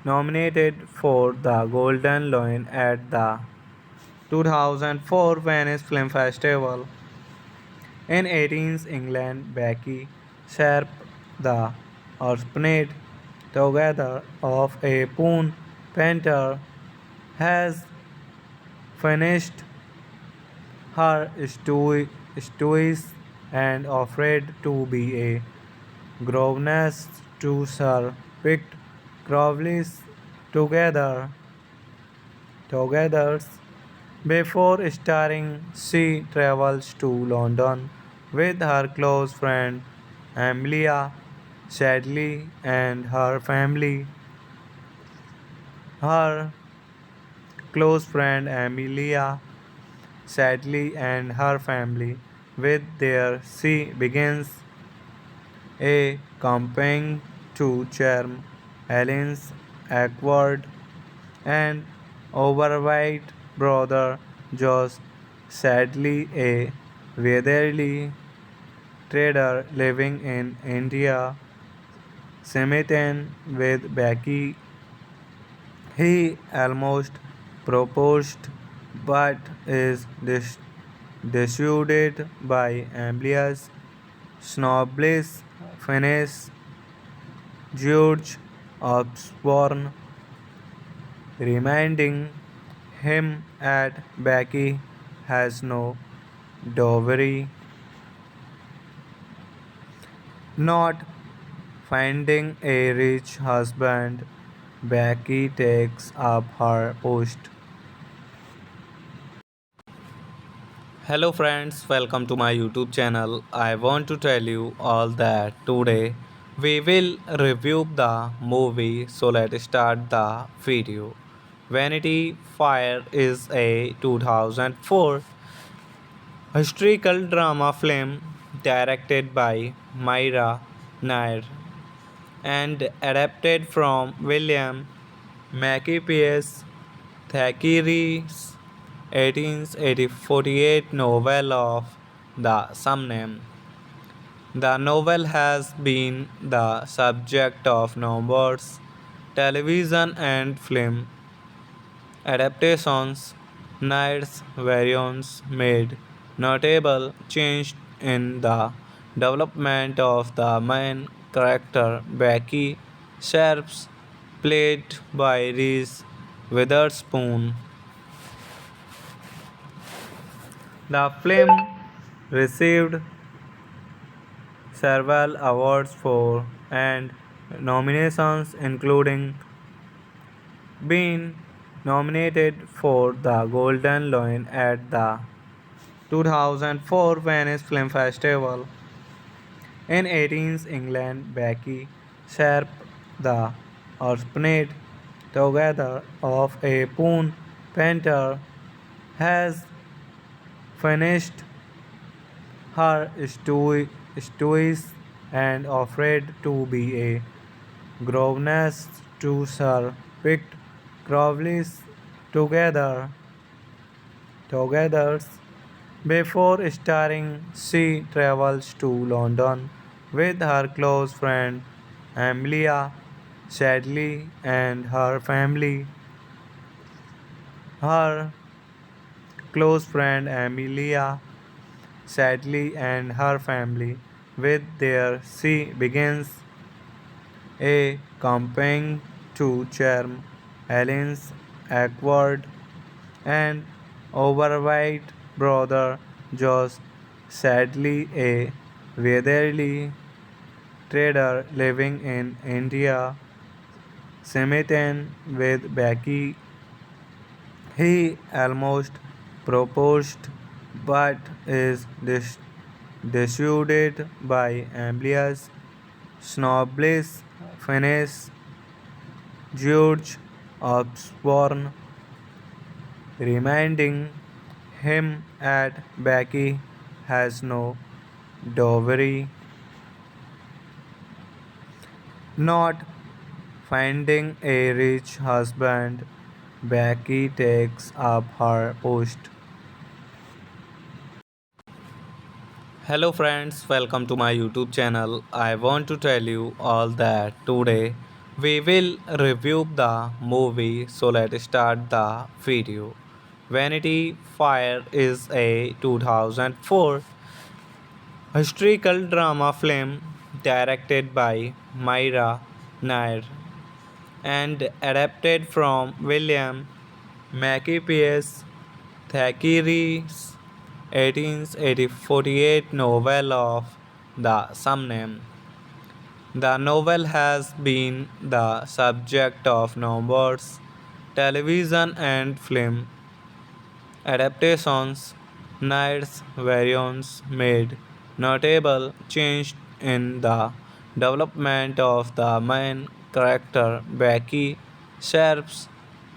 [SPEAKER 1] nominated for the Golden Lion at the 2004 Venice Film Festival. In 18th England, Becky Sharp, the orphaned together of a poon painter, has finished her studies and offered to be a governess to Sir picked Crowley's together. Before starring, she travels to London with her close friend Amelia Shadley and her family. Her close friend Amelia Sadly and her family. With their she begins a campaign to charm Helen's awkward and overweight brother Josh, sadly a weatherly trader living in India, smitten with Becky. He almost proposed but is dissuaded by Amelia's snobbish finesse. George Osborne, reminding him that Becky has no dowry, not finding a rich husband. Becky takes up her post. Hello friends, welcome to my YouTube channel. I want to tell you all that today we will review the movie, so let's start the video. Vanity Fair is a 2004 historical drama film directed by Myra Nair and adapted from William Makepeace Thackeray's 1848 novel of the same name. The novel has been the subject of numerous television and film adaptations. Knight's variants made notable change in the development of the main character Becky Sharps, played by Reese Witherspoon. The film received several awards for and nominations, including being nominated for the Golden Lion at the 2004 Venice Film Festival. In 18th England, Becky Sharp, the orphanage together of a Poon painter, has finished her studies and offered to be a governess to Sir picked Crowley's together. Before starring, she travels to London with her close friend Amelia Sadly and her family. Her close friend Amelia Sadly and her family. With there, she begins a campaign to charm Helen's awkward and overweight brother Josh, sadly a weatherly trader living in India, smitten with Becky. He almost proposed but is dissuaded by Amelia's snobbish finesse. George Osborne reminding him that Becky has no dowry, not finding a rich husband. Becky takes up her post. Hello friends, welcome to my YouTube channel. I want to tell you all that today we will review the movie, so let's start the video. Vanity Fair is a 2004 historical drama film directed by Myra Nair and adapted from William Makepeace Thackeray's 1848 novel of the same name. The novel has been the subject of numerous television and film adaptations. Nair's variants made notable change in the development of the main character Becky Sharps,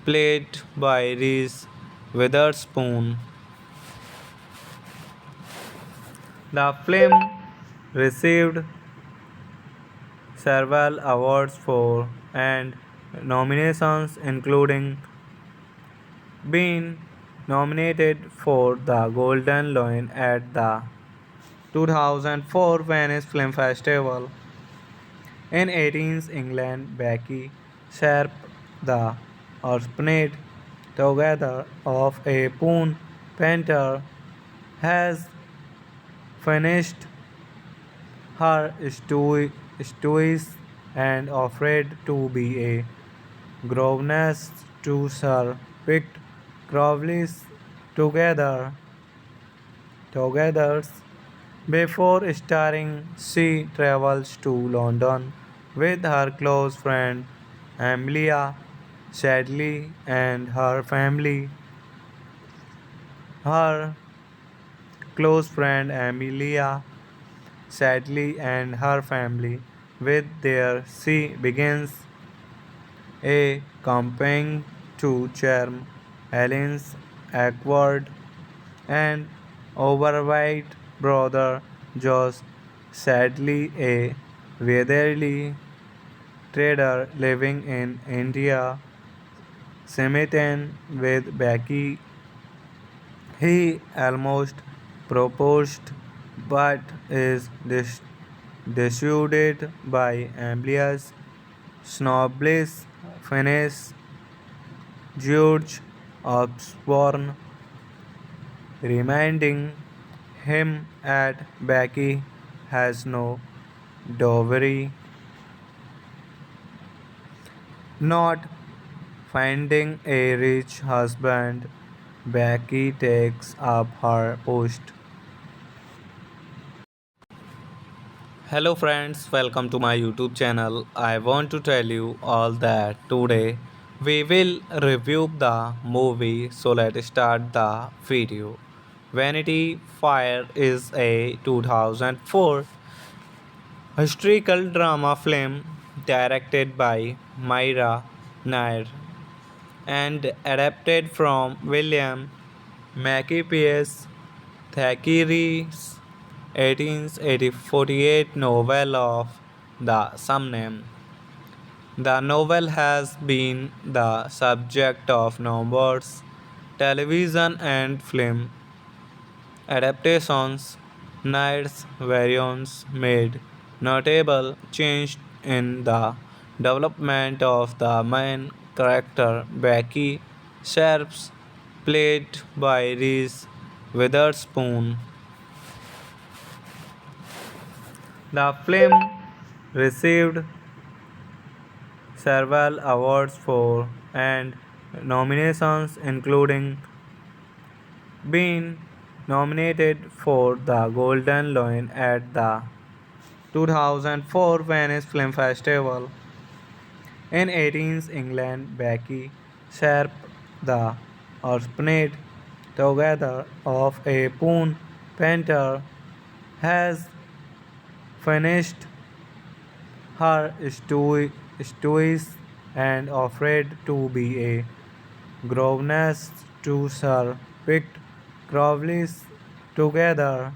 [SPEAKER 1] played by Reese Witherspoon. The film received several awards for and nominations, including being nominated for the Golden Lion at the 2004 Venice Film Festival. In 18th England, Becky Sharp, the orphanage together of a Poon painter, has finished her studies and offered to be a governess to Sir picked Crowley's together. Before starring, she travels to London with her close friend Amelia Sadly and her family. Her close friend Amelia Sadly and her family. With there, she begins a campaign to charm Helen's awkward and overweight brother Josh, sadly a weatherly trader living in India, smitten with Becky. He almost proposed but is dissuaded by Amelia's snobbish finesse. George Osborne reminding him that Becky has no dowry, not finding a rich husband. Becky takes up her post. Hello friends, welcome to my YouTube channel. I want to tell you all that today we will review the movie, so let's start the video. Vanity Fair is a 2004 historical drama film directed by Myra Nair and adapted from William Makepeace Thackeray's 1848 novel of the same name. The novel has been the subject of numerous television and film adaptations. Knight's variants made notable change in the development of the main character Becky Sharps, played by Reese Witherspoon. The film received several awards for and nominations, including being nominated for the Golden Lion at the 2004 Venice Film Festival. In 18th England, Becky Sharp, the orphanage together of a poon painter, has finished her studies and offered to be a governess to Sir picked Crowley's together.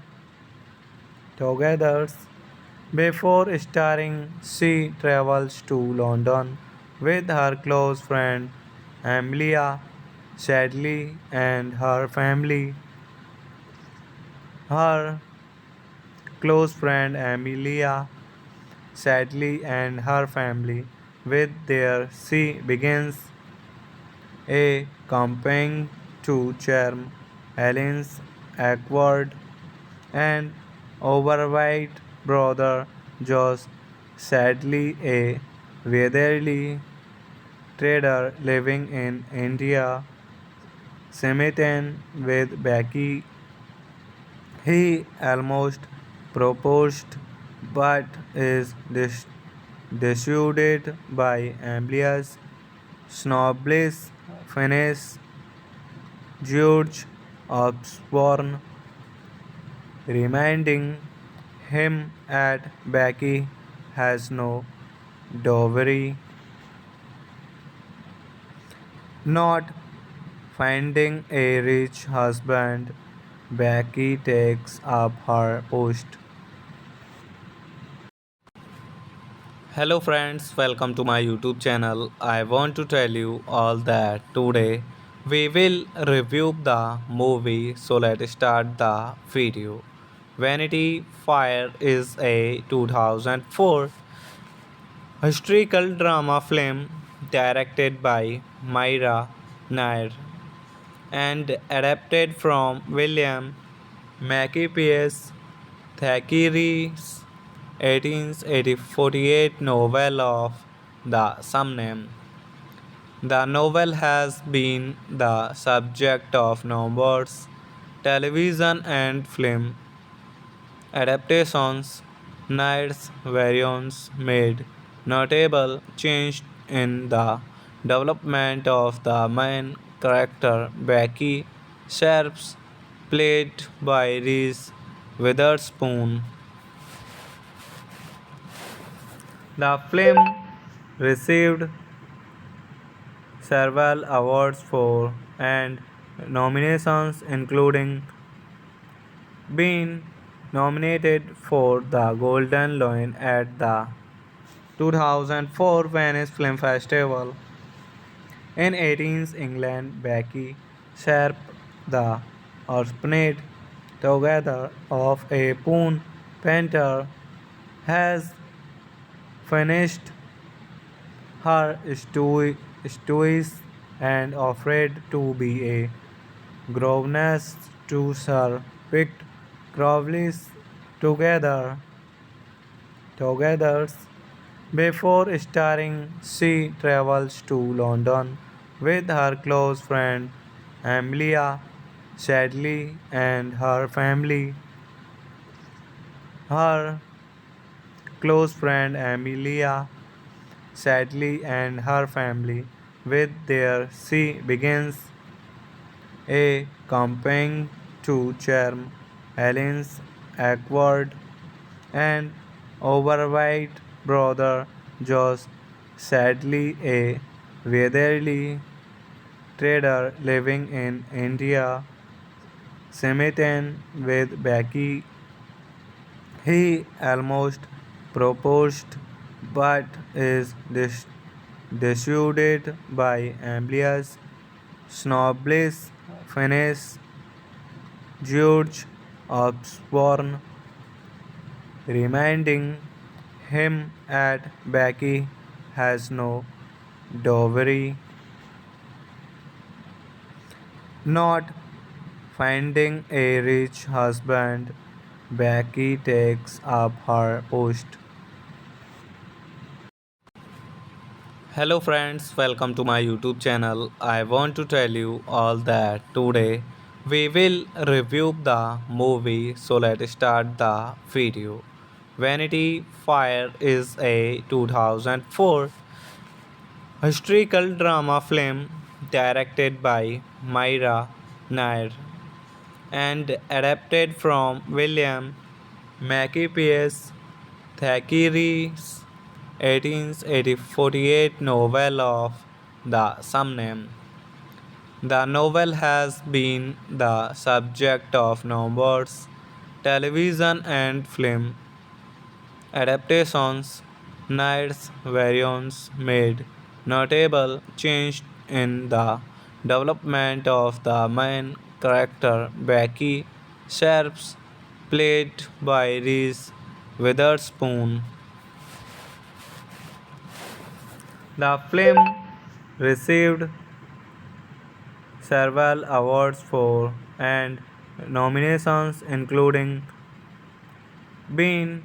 [SPEAKER 1] Before starring, she travels to London with her close friend Amelia Shadley and her family. Her close friend Amelia Sadly and her family. With there, she begins a campaign to charm Helen's awkward and overweight brother Josh, sadly a weatherly trader living in India, smitten with Becky. He almost proposed but is dissuaded by Amelia's snobbish finesse. George Osborne, reminding him that Becky has no dowry. Not finding a rich husband, Becky takes up her post. Hello friends, welcome to my YouTube channel. I want to tell you all that today we will review the movie, so let's start the video. Vanity Fair is a 2004 historical drama film directed by Myra Nair and adapted from William Makepeace Thackeray's 1848 novel of the same name. The novel has been the subject of numerous television and film adaptations. Knight's variants made notable change in the development of the main character Becky Sharps, played by Reese Witherspoon. The film received several awards for and nominations, including being nominated for the Golden Lion at the 2004 Venice Film Festival. In 18th England, Becky Sharp, the orphanage together of a poon painter, has finished her studies and offered to be a governess to Sir picked Crowley's together. Before starring, she travels to London with her close friend Amelia Sadly and her family. Her close friend Amelia Sadly and her family. With their she begins a campaign to charm Helen's awkward and overweight brother Josh, sadly a weatherly trader living in India, smitten with Becky. He almost proposed but is dissuaded by Amelia's snobbish finesse. George Osborne reminding him that Becky has no dowry, not finding a rich husband. Becky takes up her post. Hello friends, welcome to my YouTube channel. I want to tell you all that today we will review the movie, so let's start the video. Vanity Fair is a 2004 historical drama film directed by Myra Nair and adapted from William Makepeace Thackeray's 1848 novel of the same name. The novel has been the subject of numerous television and film adaptations. Knight's variants made notable change in the development of the main character Becky Sharps, played by Reese Witherspoon. The film received several awards for and nominations, including being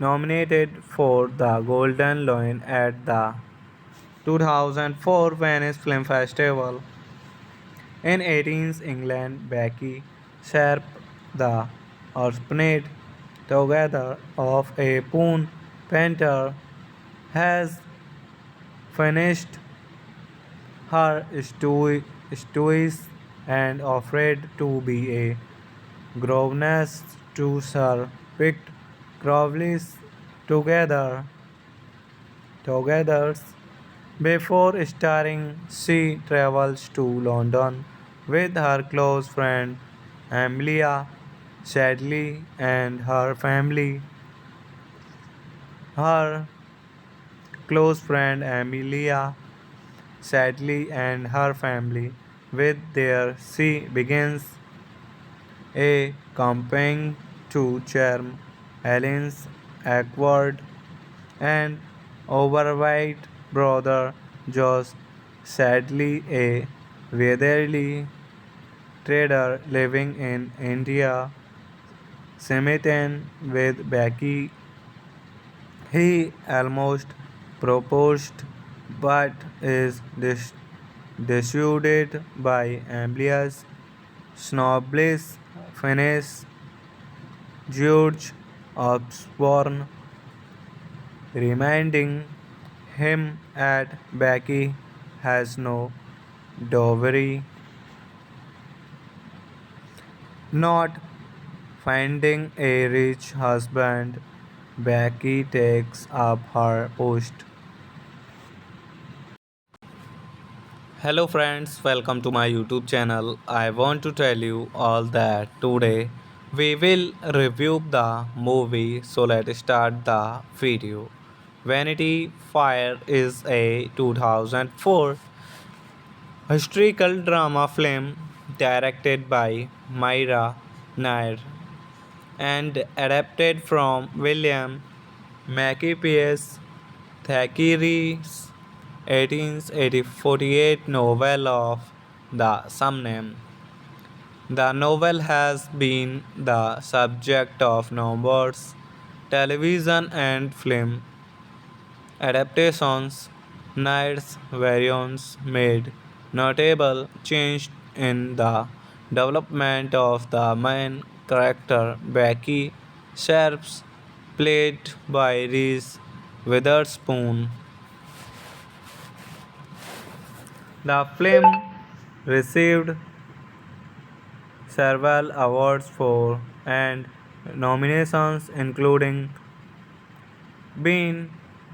[SPEAKER 1] nominated for the Golden Lion at the 2004 Venice Film Festival. In 18th England, Becky Sharp, the orphaned together of a poon painter, has finished her studies and offered to be a governess to Sir picked Crowley's together. Before starring, she travels to London with her close friend Amelia Sadly and her family. Her close friend Amelia Sadly and her family. With their she begins a campaign to charm Helen's awkward and overweight brother Josh, sadly a weatherly trader living in India, smitten with Becky. He almost proposed but is dissuaded by Amelia's snobbish finesse. George Osborne reminding him that Becky has no dowry, not finding a rich husband. Becky takes up her post. Hello friends, welcome to my YouTube channel. I want to tell you all that today we will review the movie, so let's start the video. Vanity Fair is a 2004 historical drama film directed by Myra Nair and adapted from William Makepeace Thackeray's 1848 novel of the same name. The novel has been the subject of numerous television and film adaptations. Knight's variants made notable change in the development of the main character Becky Sharps, played by Reese Witherspoon. The film received several awards for and nominations, including being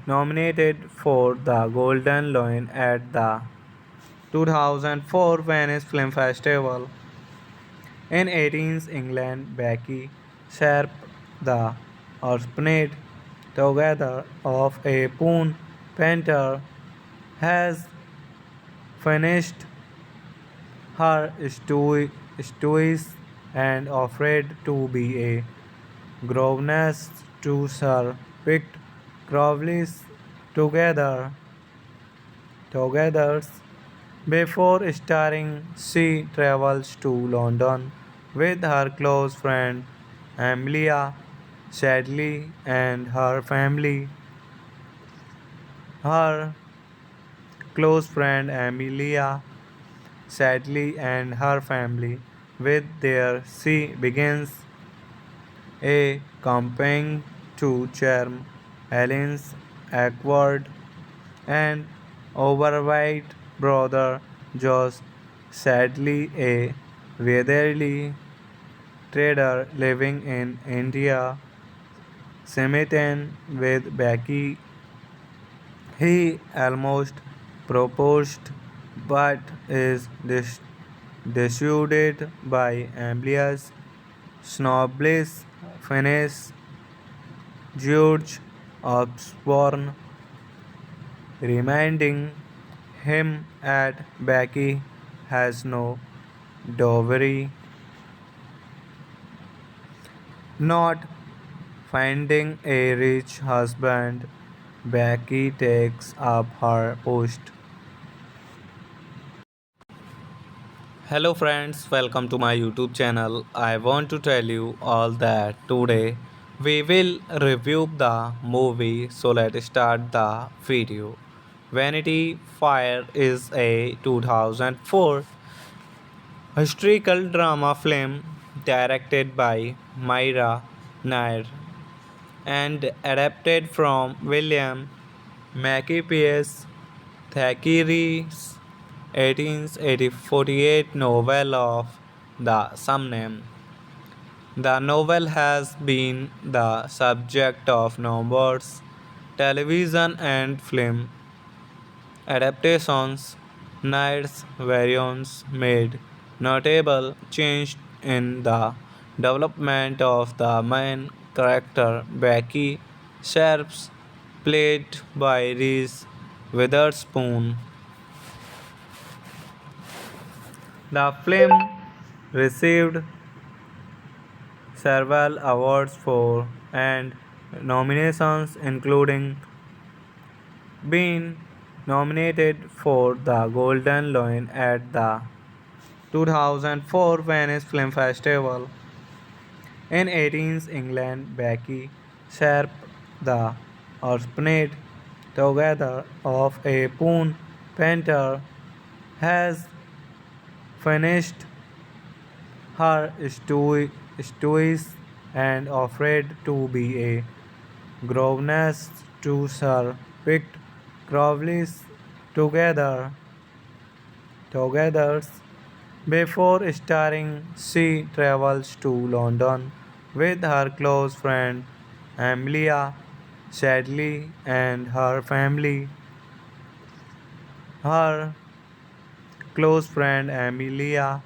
[SPEAKER 1] nominated for the Golden Lion at the 2004 Venice Film Festival. In 18th England, Becky Sharp, the orphanage together of a poon painter, has finished her studies and offered to be a governess to Sir picked Crowley's together. Before starring, she travels to London with her close friend Amelia Shadley and her family. Her close friend Amelia Shadley and her family. With there, she begins a campaign to charm Helen's awkward and overweight brother Josh, sadly a weatherly trader living in India, smitten with Becky. He almost proposed but is dissuaded by Amelia's snobbish finesse. George Osborne reminding him that Becky has no dowry. Not finding a rich husband, Becky takes up her post. Hello friends, welcome to my YouTube channel. I want to tell you all that today we will review the movie, so let's start the video. Vanity Fair is a 2004 historical drama film directed by Myra Nair and adapted from William Makepeace Thackeray's 1848 novel of the same name. The novel has been the subject of numerous television and film adaptations. Nair's variants made notable change in the development of the main character Becky Sharps, played by Reese Witherspoon. The film received several awards for and nominations, including being nominated for the Golden Lion at the 2004 Venice Film Festival. In 18th England, Becky Sharp, the orphanage together of a poon painter, has finished her studies and offered to be a governess to Sir picked Crowley's together. Before starring, she travels to London with her close friend Amelia Shadley and her family. Her close friend Amelia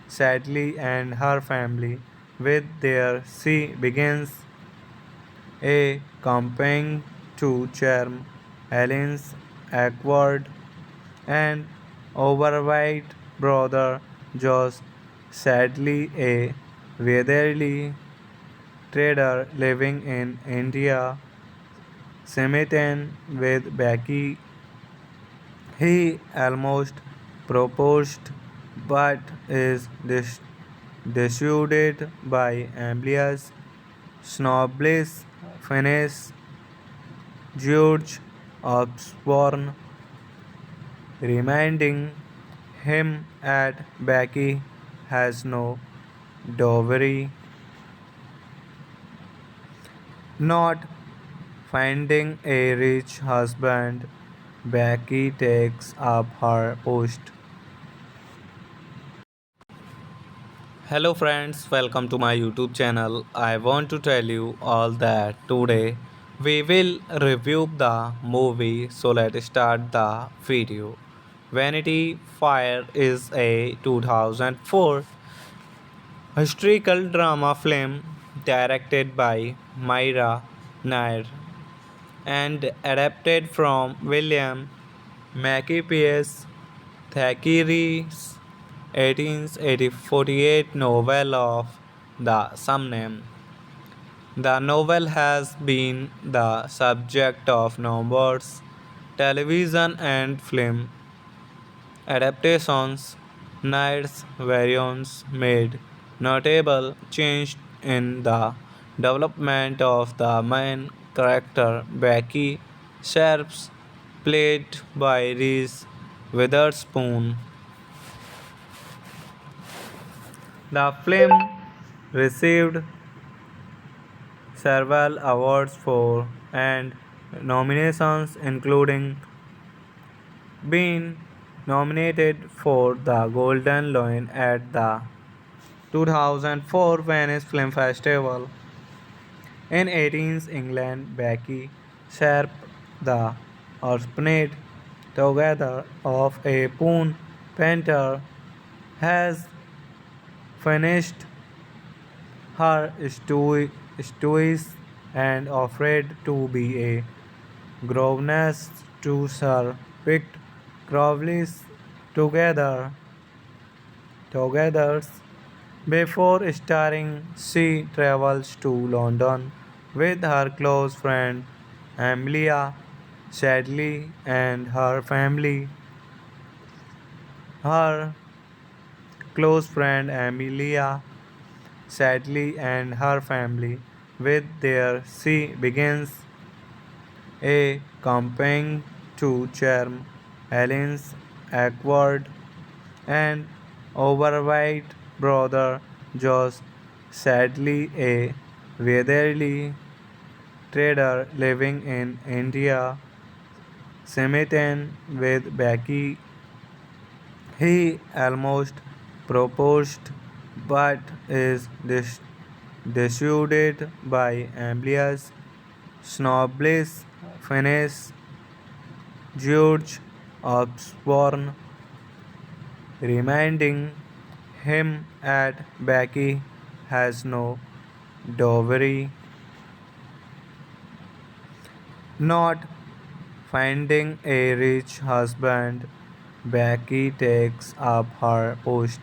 [SPEAKER 1] Shadley and her family. With there, she begins a campaign to charm Helen's awkward and overweight brother Josh, sadly a weatherly trader living in India, smitten with Becky. He almost proposed but is dissuaded by Amelia's snobbish finesse. George Osborne reminding him at Becky has no dowry, not finding a rich husband. Becky takes up her post. Hello friends, welcome to my YouTube channel. I want to tell you all that today we will review the movie, so let's start the video. Vanity Fair is a 2004 historical drama film directed by Myra Nair and adapted from William Makepeace Thackeray's 1848 novel of the same name. The novel has been the subject of numerous television and film adaptations. Knight's variants made notable change in the development of the main character Becky Sharps, played by Reese Witherspoon. The film received several awards for and nominations, including being nominated for the Golden Lion at the 2004 Venice Film Festival. In 18th England, Becky Sharp, the orphaned together of a poon painter, has finished her studies and offered to be a governess to Sir Pitt Crowley's together. Before starring, she travels to London with her close friend Amelia Shadley and her family. Her close friend Amelia Sadly and her family. With there, she begins a campaign to charm Helen's awkward and overweight brother Josh, sadly a weatherly trader living in India, smitten with Becky. He almost proposed but is dissuaded by Amelia's snobbish finesse. George Osborne, reminding him that Becky has no dowry, not finding a rich husband. Becky takes up her post.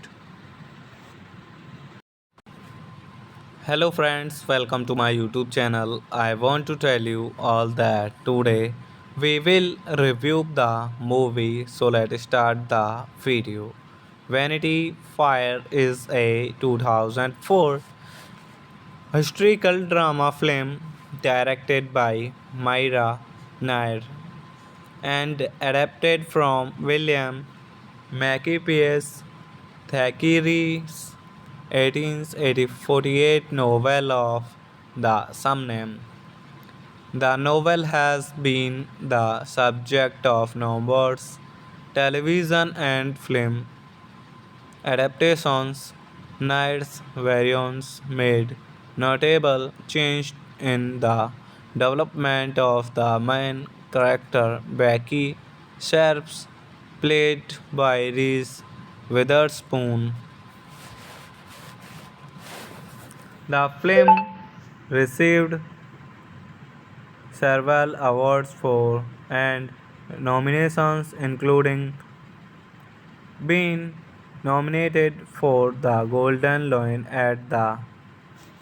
[SPEAKER 1] Hello friends, welcome to my YouTube channel. I want to tell you all that today we will review the movie, so let's start the video. Vanity Fair is a 2004 historical drama film directed by Myra Nair and adapted from William Makepeace Thackeray's 1848 novel of the same name. The novel has been the subject of numerous television and film adaptations. Knight's variants made notable change in the development of the main character Becky Sharps, played by Reese Witherspoon. The film received several awards for and nominations, including being nominated for the Golden Lion at the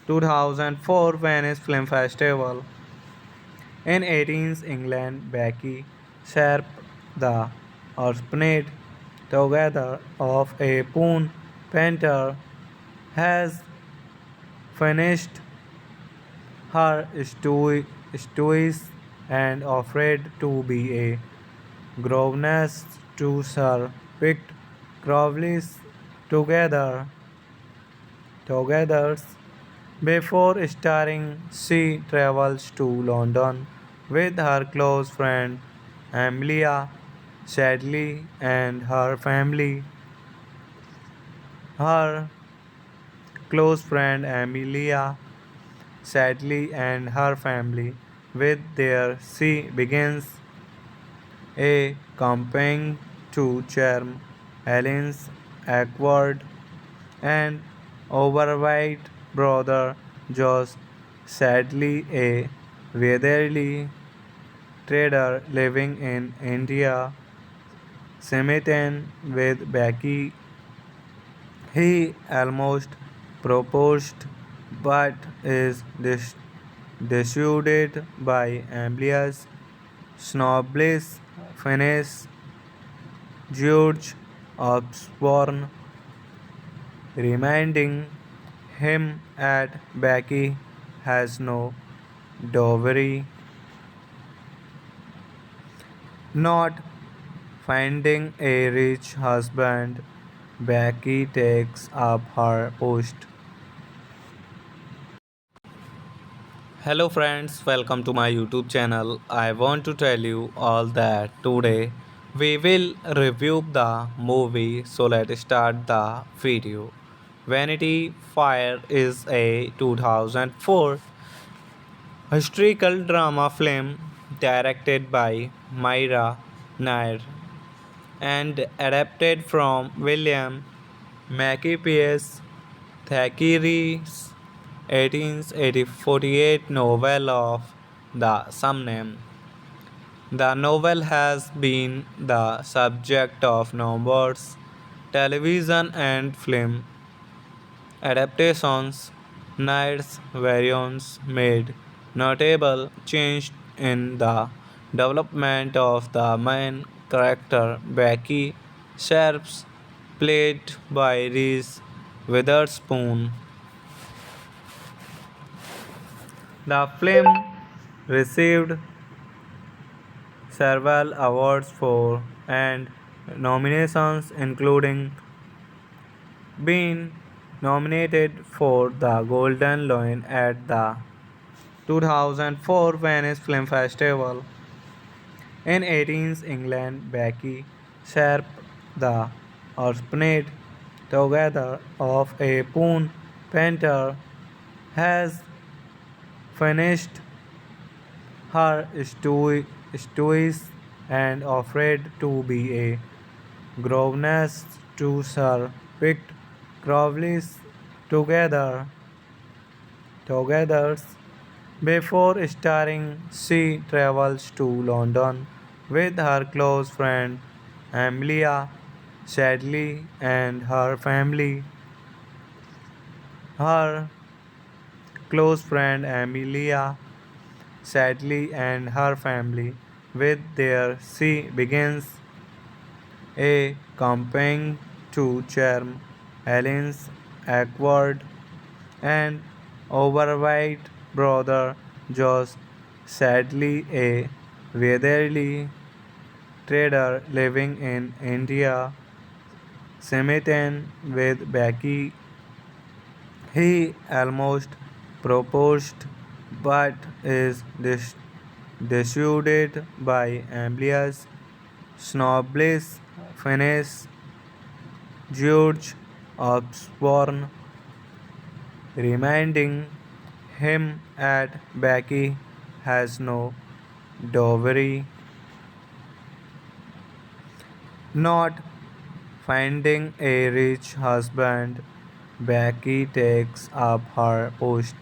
[SPEAKER 1] 2004 Venice Film Festival. In 18th England, Becky Sharp, the orphaned together of a poon painter, has finished her studies and offered to be a governess to Sir Pitt Crowley's together before starring. She travels to London with her close friend Amelia Sadly and her family. Her close friend Amelia Sadly and her family. With there, she begins a campaign to charm Helen's awkward and overweight brother Josh, sadly a weatherly trader living in India, smitten with Becky. He almost proposed but is dissuaded by Amelia's snobbish finesse. George Osborne, reminding him that Becky has no dowry. Not finding a rich husband, Becky takes up her post. Hello friends, welcome to my YouTube channel. I want to tell you all that today we will review the movie, so let's start the video. Vanity Fair is a 2004 historical drama film directed by Myra Nair and adapted from William Makepeace Thackeray's 1848 novel of the same name. The novel has been the subject of numerous television and film adaptations. Nair's variants made notable change in the development of the main character Becky Sharps, played by Reese Witherspoon. The film received several awards for and nominations, including being nominated for the Golden Lion at the 2004 Venice Film Festival. In 18th England, Becky Sharp, the orphaned together of a poon painter, has finished her studies and offered to be a governess to Sir picked Crowley's together before starring. She travels to London with her close friend Amelia Sadly and her family. Her close friend Amelia Sadly and her family. With there, she begins a campaign to charm Helen's awkward and overweight brother Josh, sadly a weatherly trader living in India, smitten with Becky. He almost proposed but is dissuaded by Amelia's snobbish finesse. George Osborne, reminding him that Becky has no dowry. Not finding a rich husband, Becky takes up her post.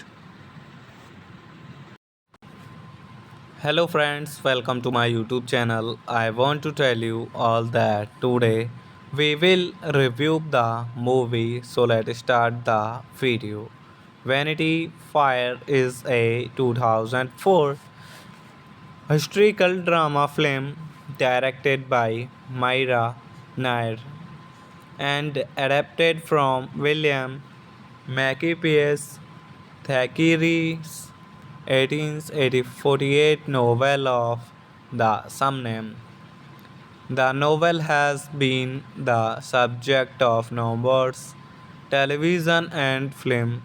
[SPEAKER 1] Hello friends, welcome to my YouTube channel. I want to tell you all that today we will review the movie, so let's start the video. Vanity Fair is a 2004 historical drama film directed by Myra Nair and adapted from William Makepeace Thackeray's 1848 novel of the same name. The novel has been the subject of numerous television and film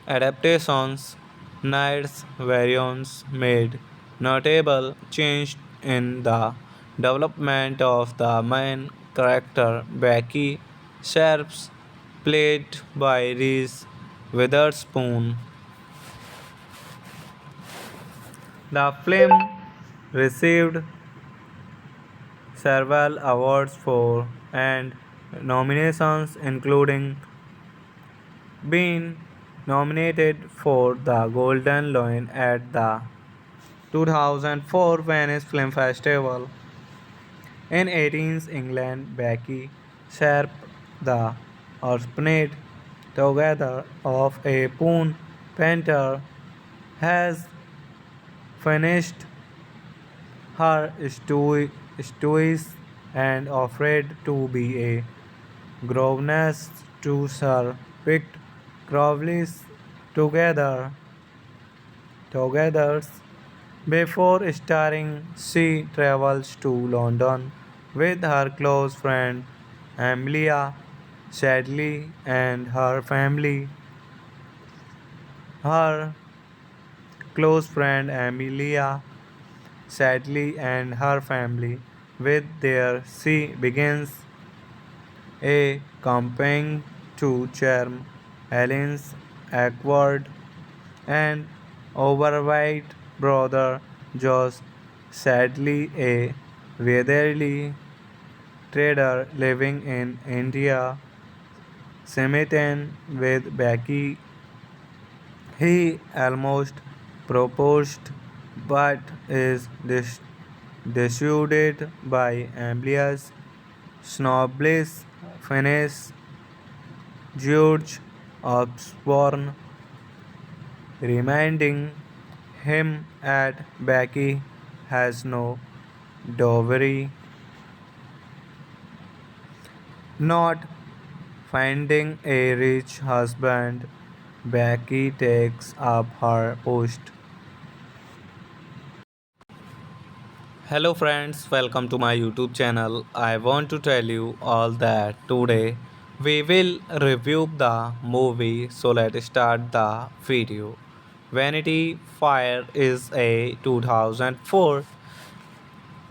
[SPEAKER 1] adaptations. Knight's variants made notable change in the development of the main character Becky Sharps, played by Reese Witherspoon. The film received several awards for and nominations, including being nominated for the Golden Lion at the 2004 Venice Film Festival. In 18th England, Becky Sharp, the orphanage together of a poon painter, has finished her studies and offered to be a governess to Sir picked Crowley's together. Before starring, she travels to London with her close friend Amelia Sadly and her family. Her close friend Amelia Sadly and her family. With there, she begins a campaign to charm Helen's awkward and overweight brother Josh, sadly a weatherly trader living in India, smitten with Becky. He almost proposed but is dissuaded by Amelia's snobbish finesse. George Osborne reminding him that Becky has no dowry. Not finding a rich husband, Becky takes up her post. Hello friends, welcome to my YouTube channel. I want to tell you all that today we will review the movie, so let's start the video. Vanity Fair is a 2004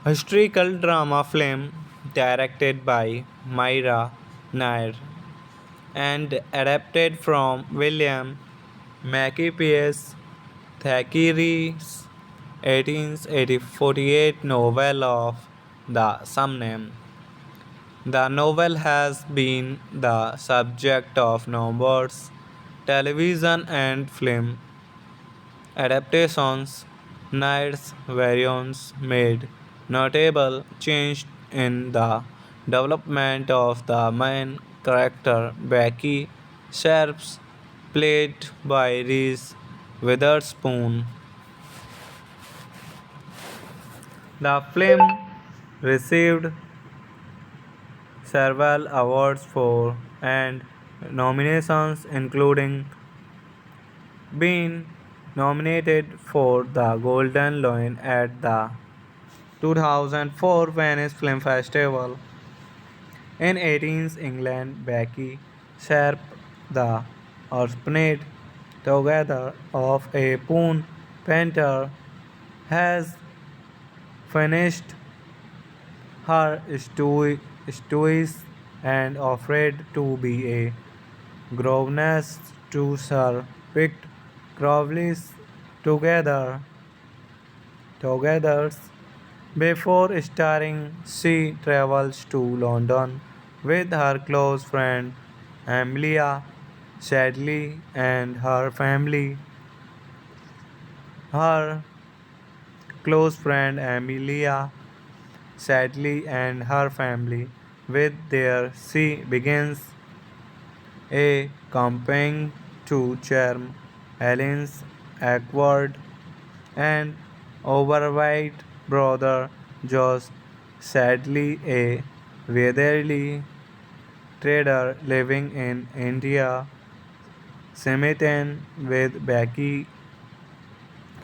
[SPEAKER 1] historical drama film directed by Myra Nair and adapted from William Makepeace Thackeray's 1848 novel of the same name. The novel has been the subject of numerous television and film adaptations. Knight's variants made notable change in the development of the main character Becky Sharps, played by Reese Witherspoon. The film received several awards for and nominations, including being nominated for the Golden Lion at the 2004 Venice Film Festival. In 18th England, Becky Sharp, the orphanage together of a poon painter, has finished her studies and offered to be a governess to Sir picked Crowley's together. Before starring, she travels to London with her close friend Amelia Sadly and her family. Her close friend Amelia Sadly and her family. With there, she begins a campaign to charm Helen's awkward and overweight brother Josh, sadly a weatherly trader living in India, smitten with Becky.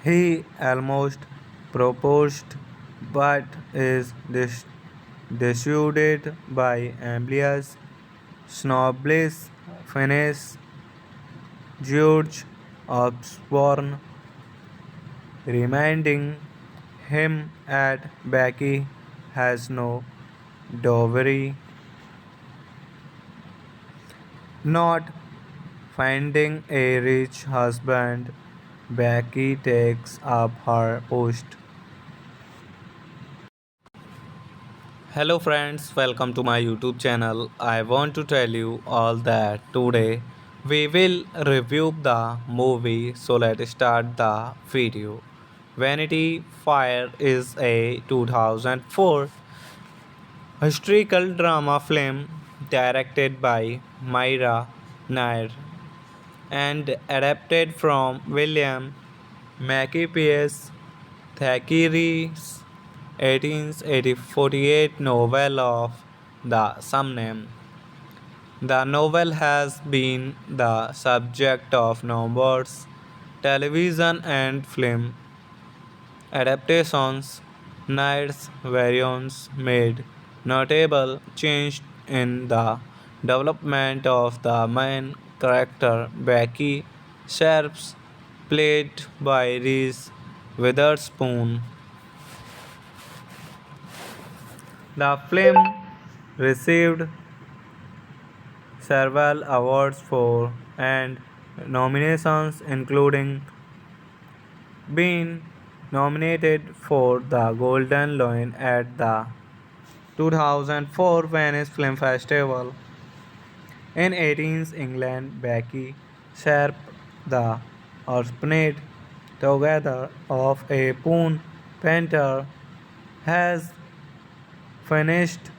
[SPEAKER 1] He almost proposed but is dissuaded by Amelia's Snoblis Finis George Osborne, reminding him that Becky has no dowry, not finding a rich husband. Becky takes up her post. Hello friends, welcome to my YouTube channel. I want to tell you all that today we will review the movie, so let's start the video. Vanity Fair is a 2004 historical drama film directed by Myra Nair and adapted from William Makepeace Thackeray's 1848 novel of the same name. The novel has been the subject of numerous television and film adaptations. Knight's variants made notable change in the development of the main character Becky Sharps, played by Reese Witherspoon. The film received several awards for and nominations, including being nominated for the Golden Lion at the 2004 Venice Film Festival. In 18th England, Becky Sharp, the orphaned together of a poon painter, has finished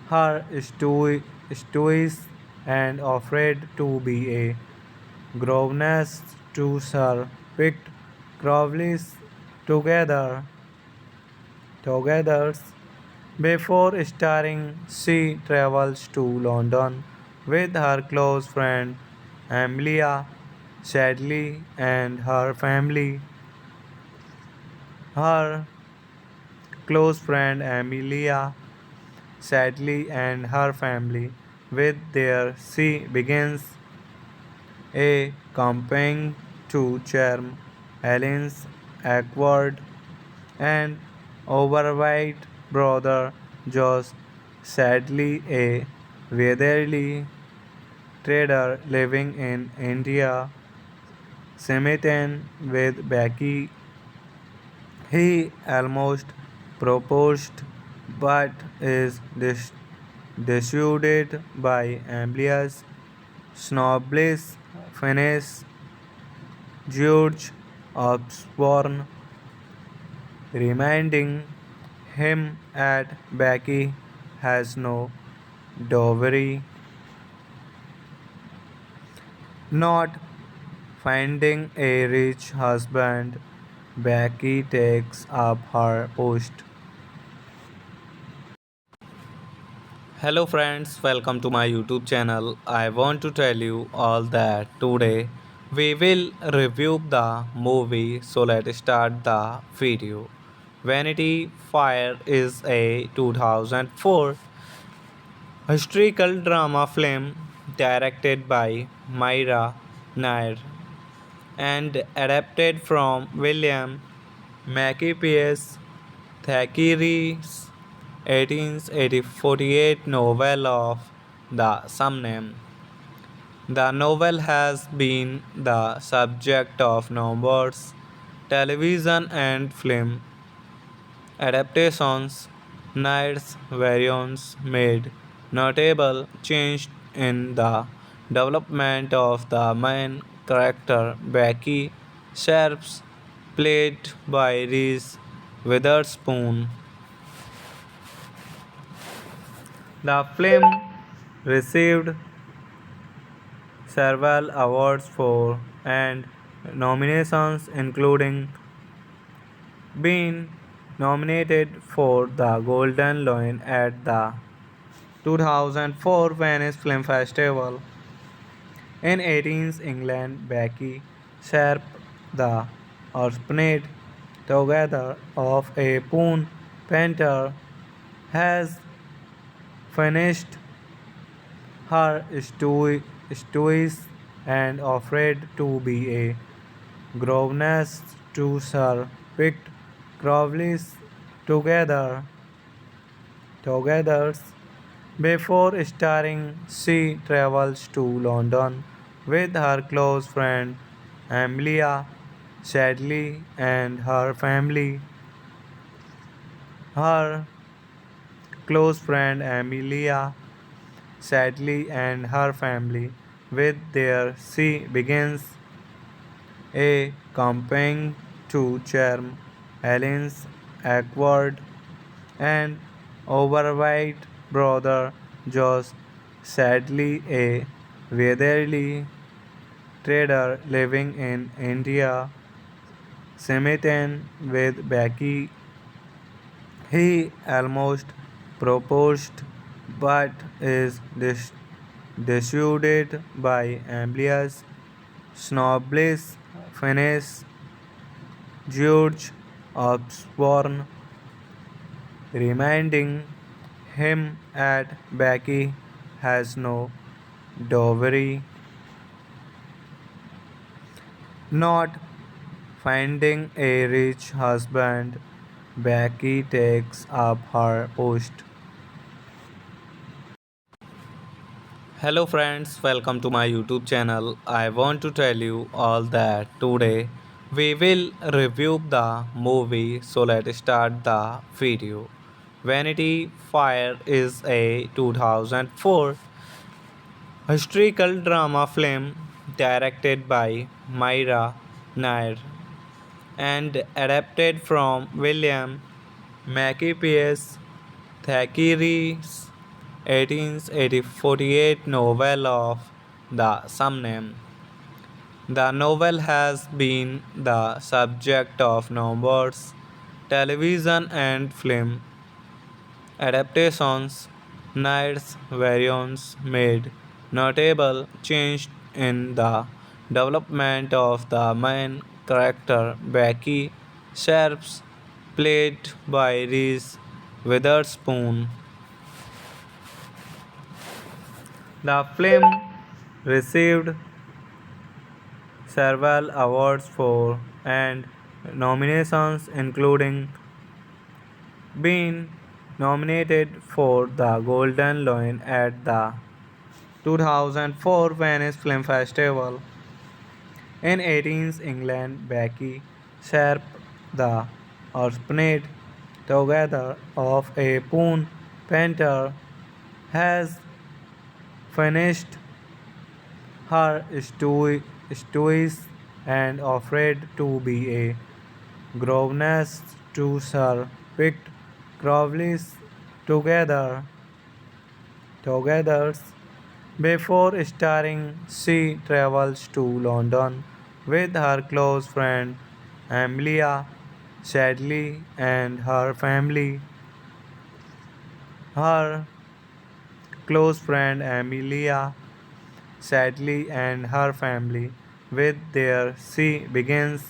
[SPEAKER 1] her studies and offered to be a governess to Sir Pitt Crowley's together together. Before starring, she travels to London with her close friend Amelia Sadly and her family. Her close friend Amelia Sadly and her family. With there, she begins a campaign to charm Helen's awkward and overweight brother Josh, sadly a weatherly trader living in India, smitten with Becky. He almost proposed but is dissuaded by Amelia's snobbish Phineas George Osborne, reminding him that Becky has no dowry, not finding a rich husband. Becky takes up her post. Hello friends, welcome to my YouTube channel. I want to tell you all that today we will review the movie, so let's start the video. Vanity Fair is a 2004 historical drama film directed by Myra Nair and adapted from William Makepeace Thackeray's 1848 novel of the same name. The novel has been the subject of numerous television and film adaptations. Knight's variants made notable change in the development of the main character Becky Sharps, played by Reese Witherspoon. The film received several awards for and nominations, including being nominated for the Golden Lion at the 2004 Venice Film Festival. In 18th England, Becky Sharp, the orphaned together of a poon painter, has finished her studies and offered to be a governess to Sir picked Crowley's together. Before starring, she travels to London with her close friend Amelia Sadly and her family. Her close friend Amelia Sadly and her family. With there, she begins a campaign to charm Helen's awkward and overweight brother Josh, sadly a weatherly trader living in India, smitten with Becky. He almost proposed but is dissuaded by Amelia's snobbish finesse. George Osborne reminding him that Becky has no dowry, not finding a rich husband. Becky takes up her post. Hello friends, welcome to my YouTube channel. I want to tell you all that today we will review the movie, so let's start the video. Vanity Fair is a 2004 historical drama film directed by Myra Nair and adapted from William Makepeace Thackeray's 1848 novel of the same name. The novel has been the subject of numerous television and film adaptations. Nair's variants made notable change in the development of the main character Becky Sharps, played by Reese Witherspoon. The film received several awards for and nominations, including being nominated for the Golden Lion at the 2004 Venice Film Festival. In 18th England, Becky Sharp, the orphaned together of a poon painter, has finished her studies and offered to be a governess to Sir picked Crowley's together. Before starring, she travels to London with her close friend Amelia Sadly and her family. Her close friend Amelia Sadly and her family. With there, she begins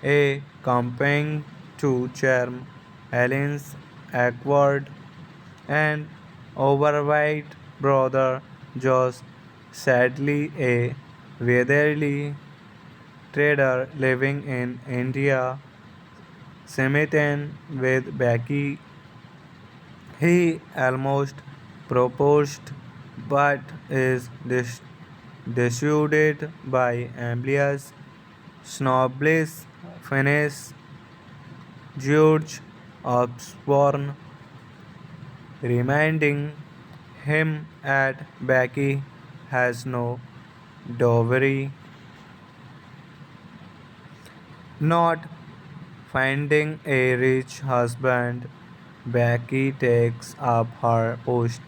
[SPEAKER 1] a campaign to charm Helen's awkward and overweight brother Josh, sadly a weatherly trader living in India, smitten with Becky. He almost proposed but is dissuaded by Amelia's snobbish finesse. George Osborne reminding him that Becky has no dowry, not finding a rich husband. Becky takes up her post.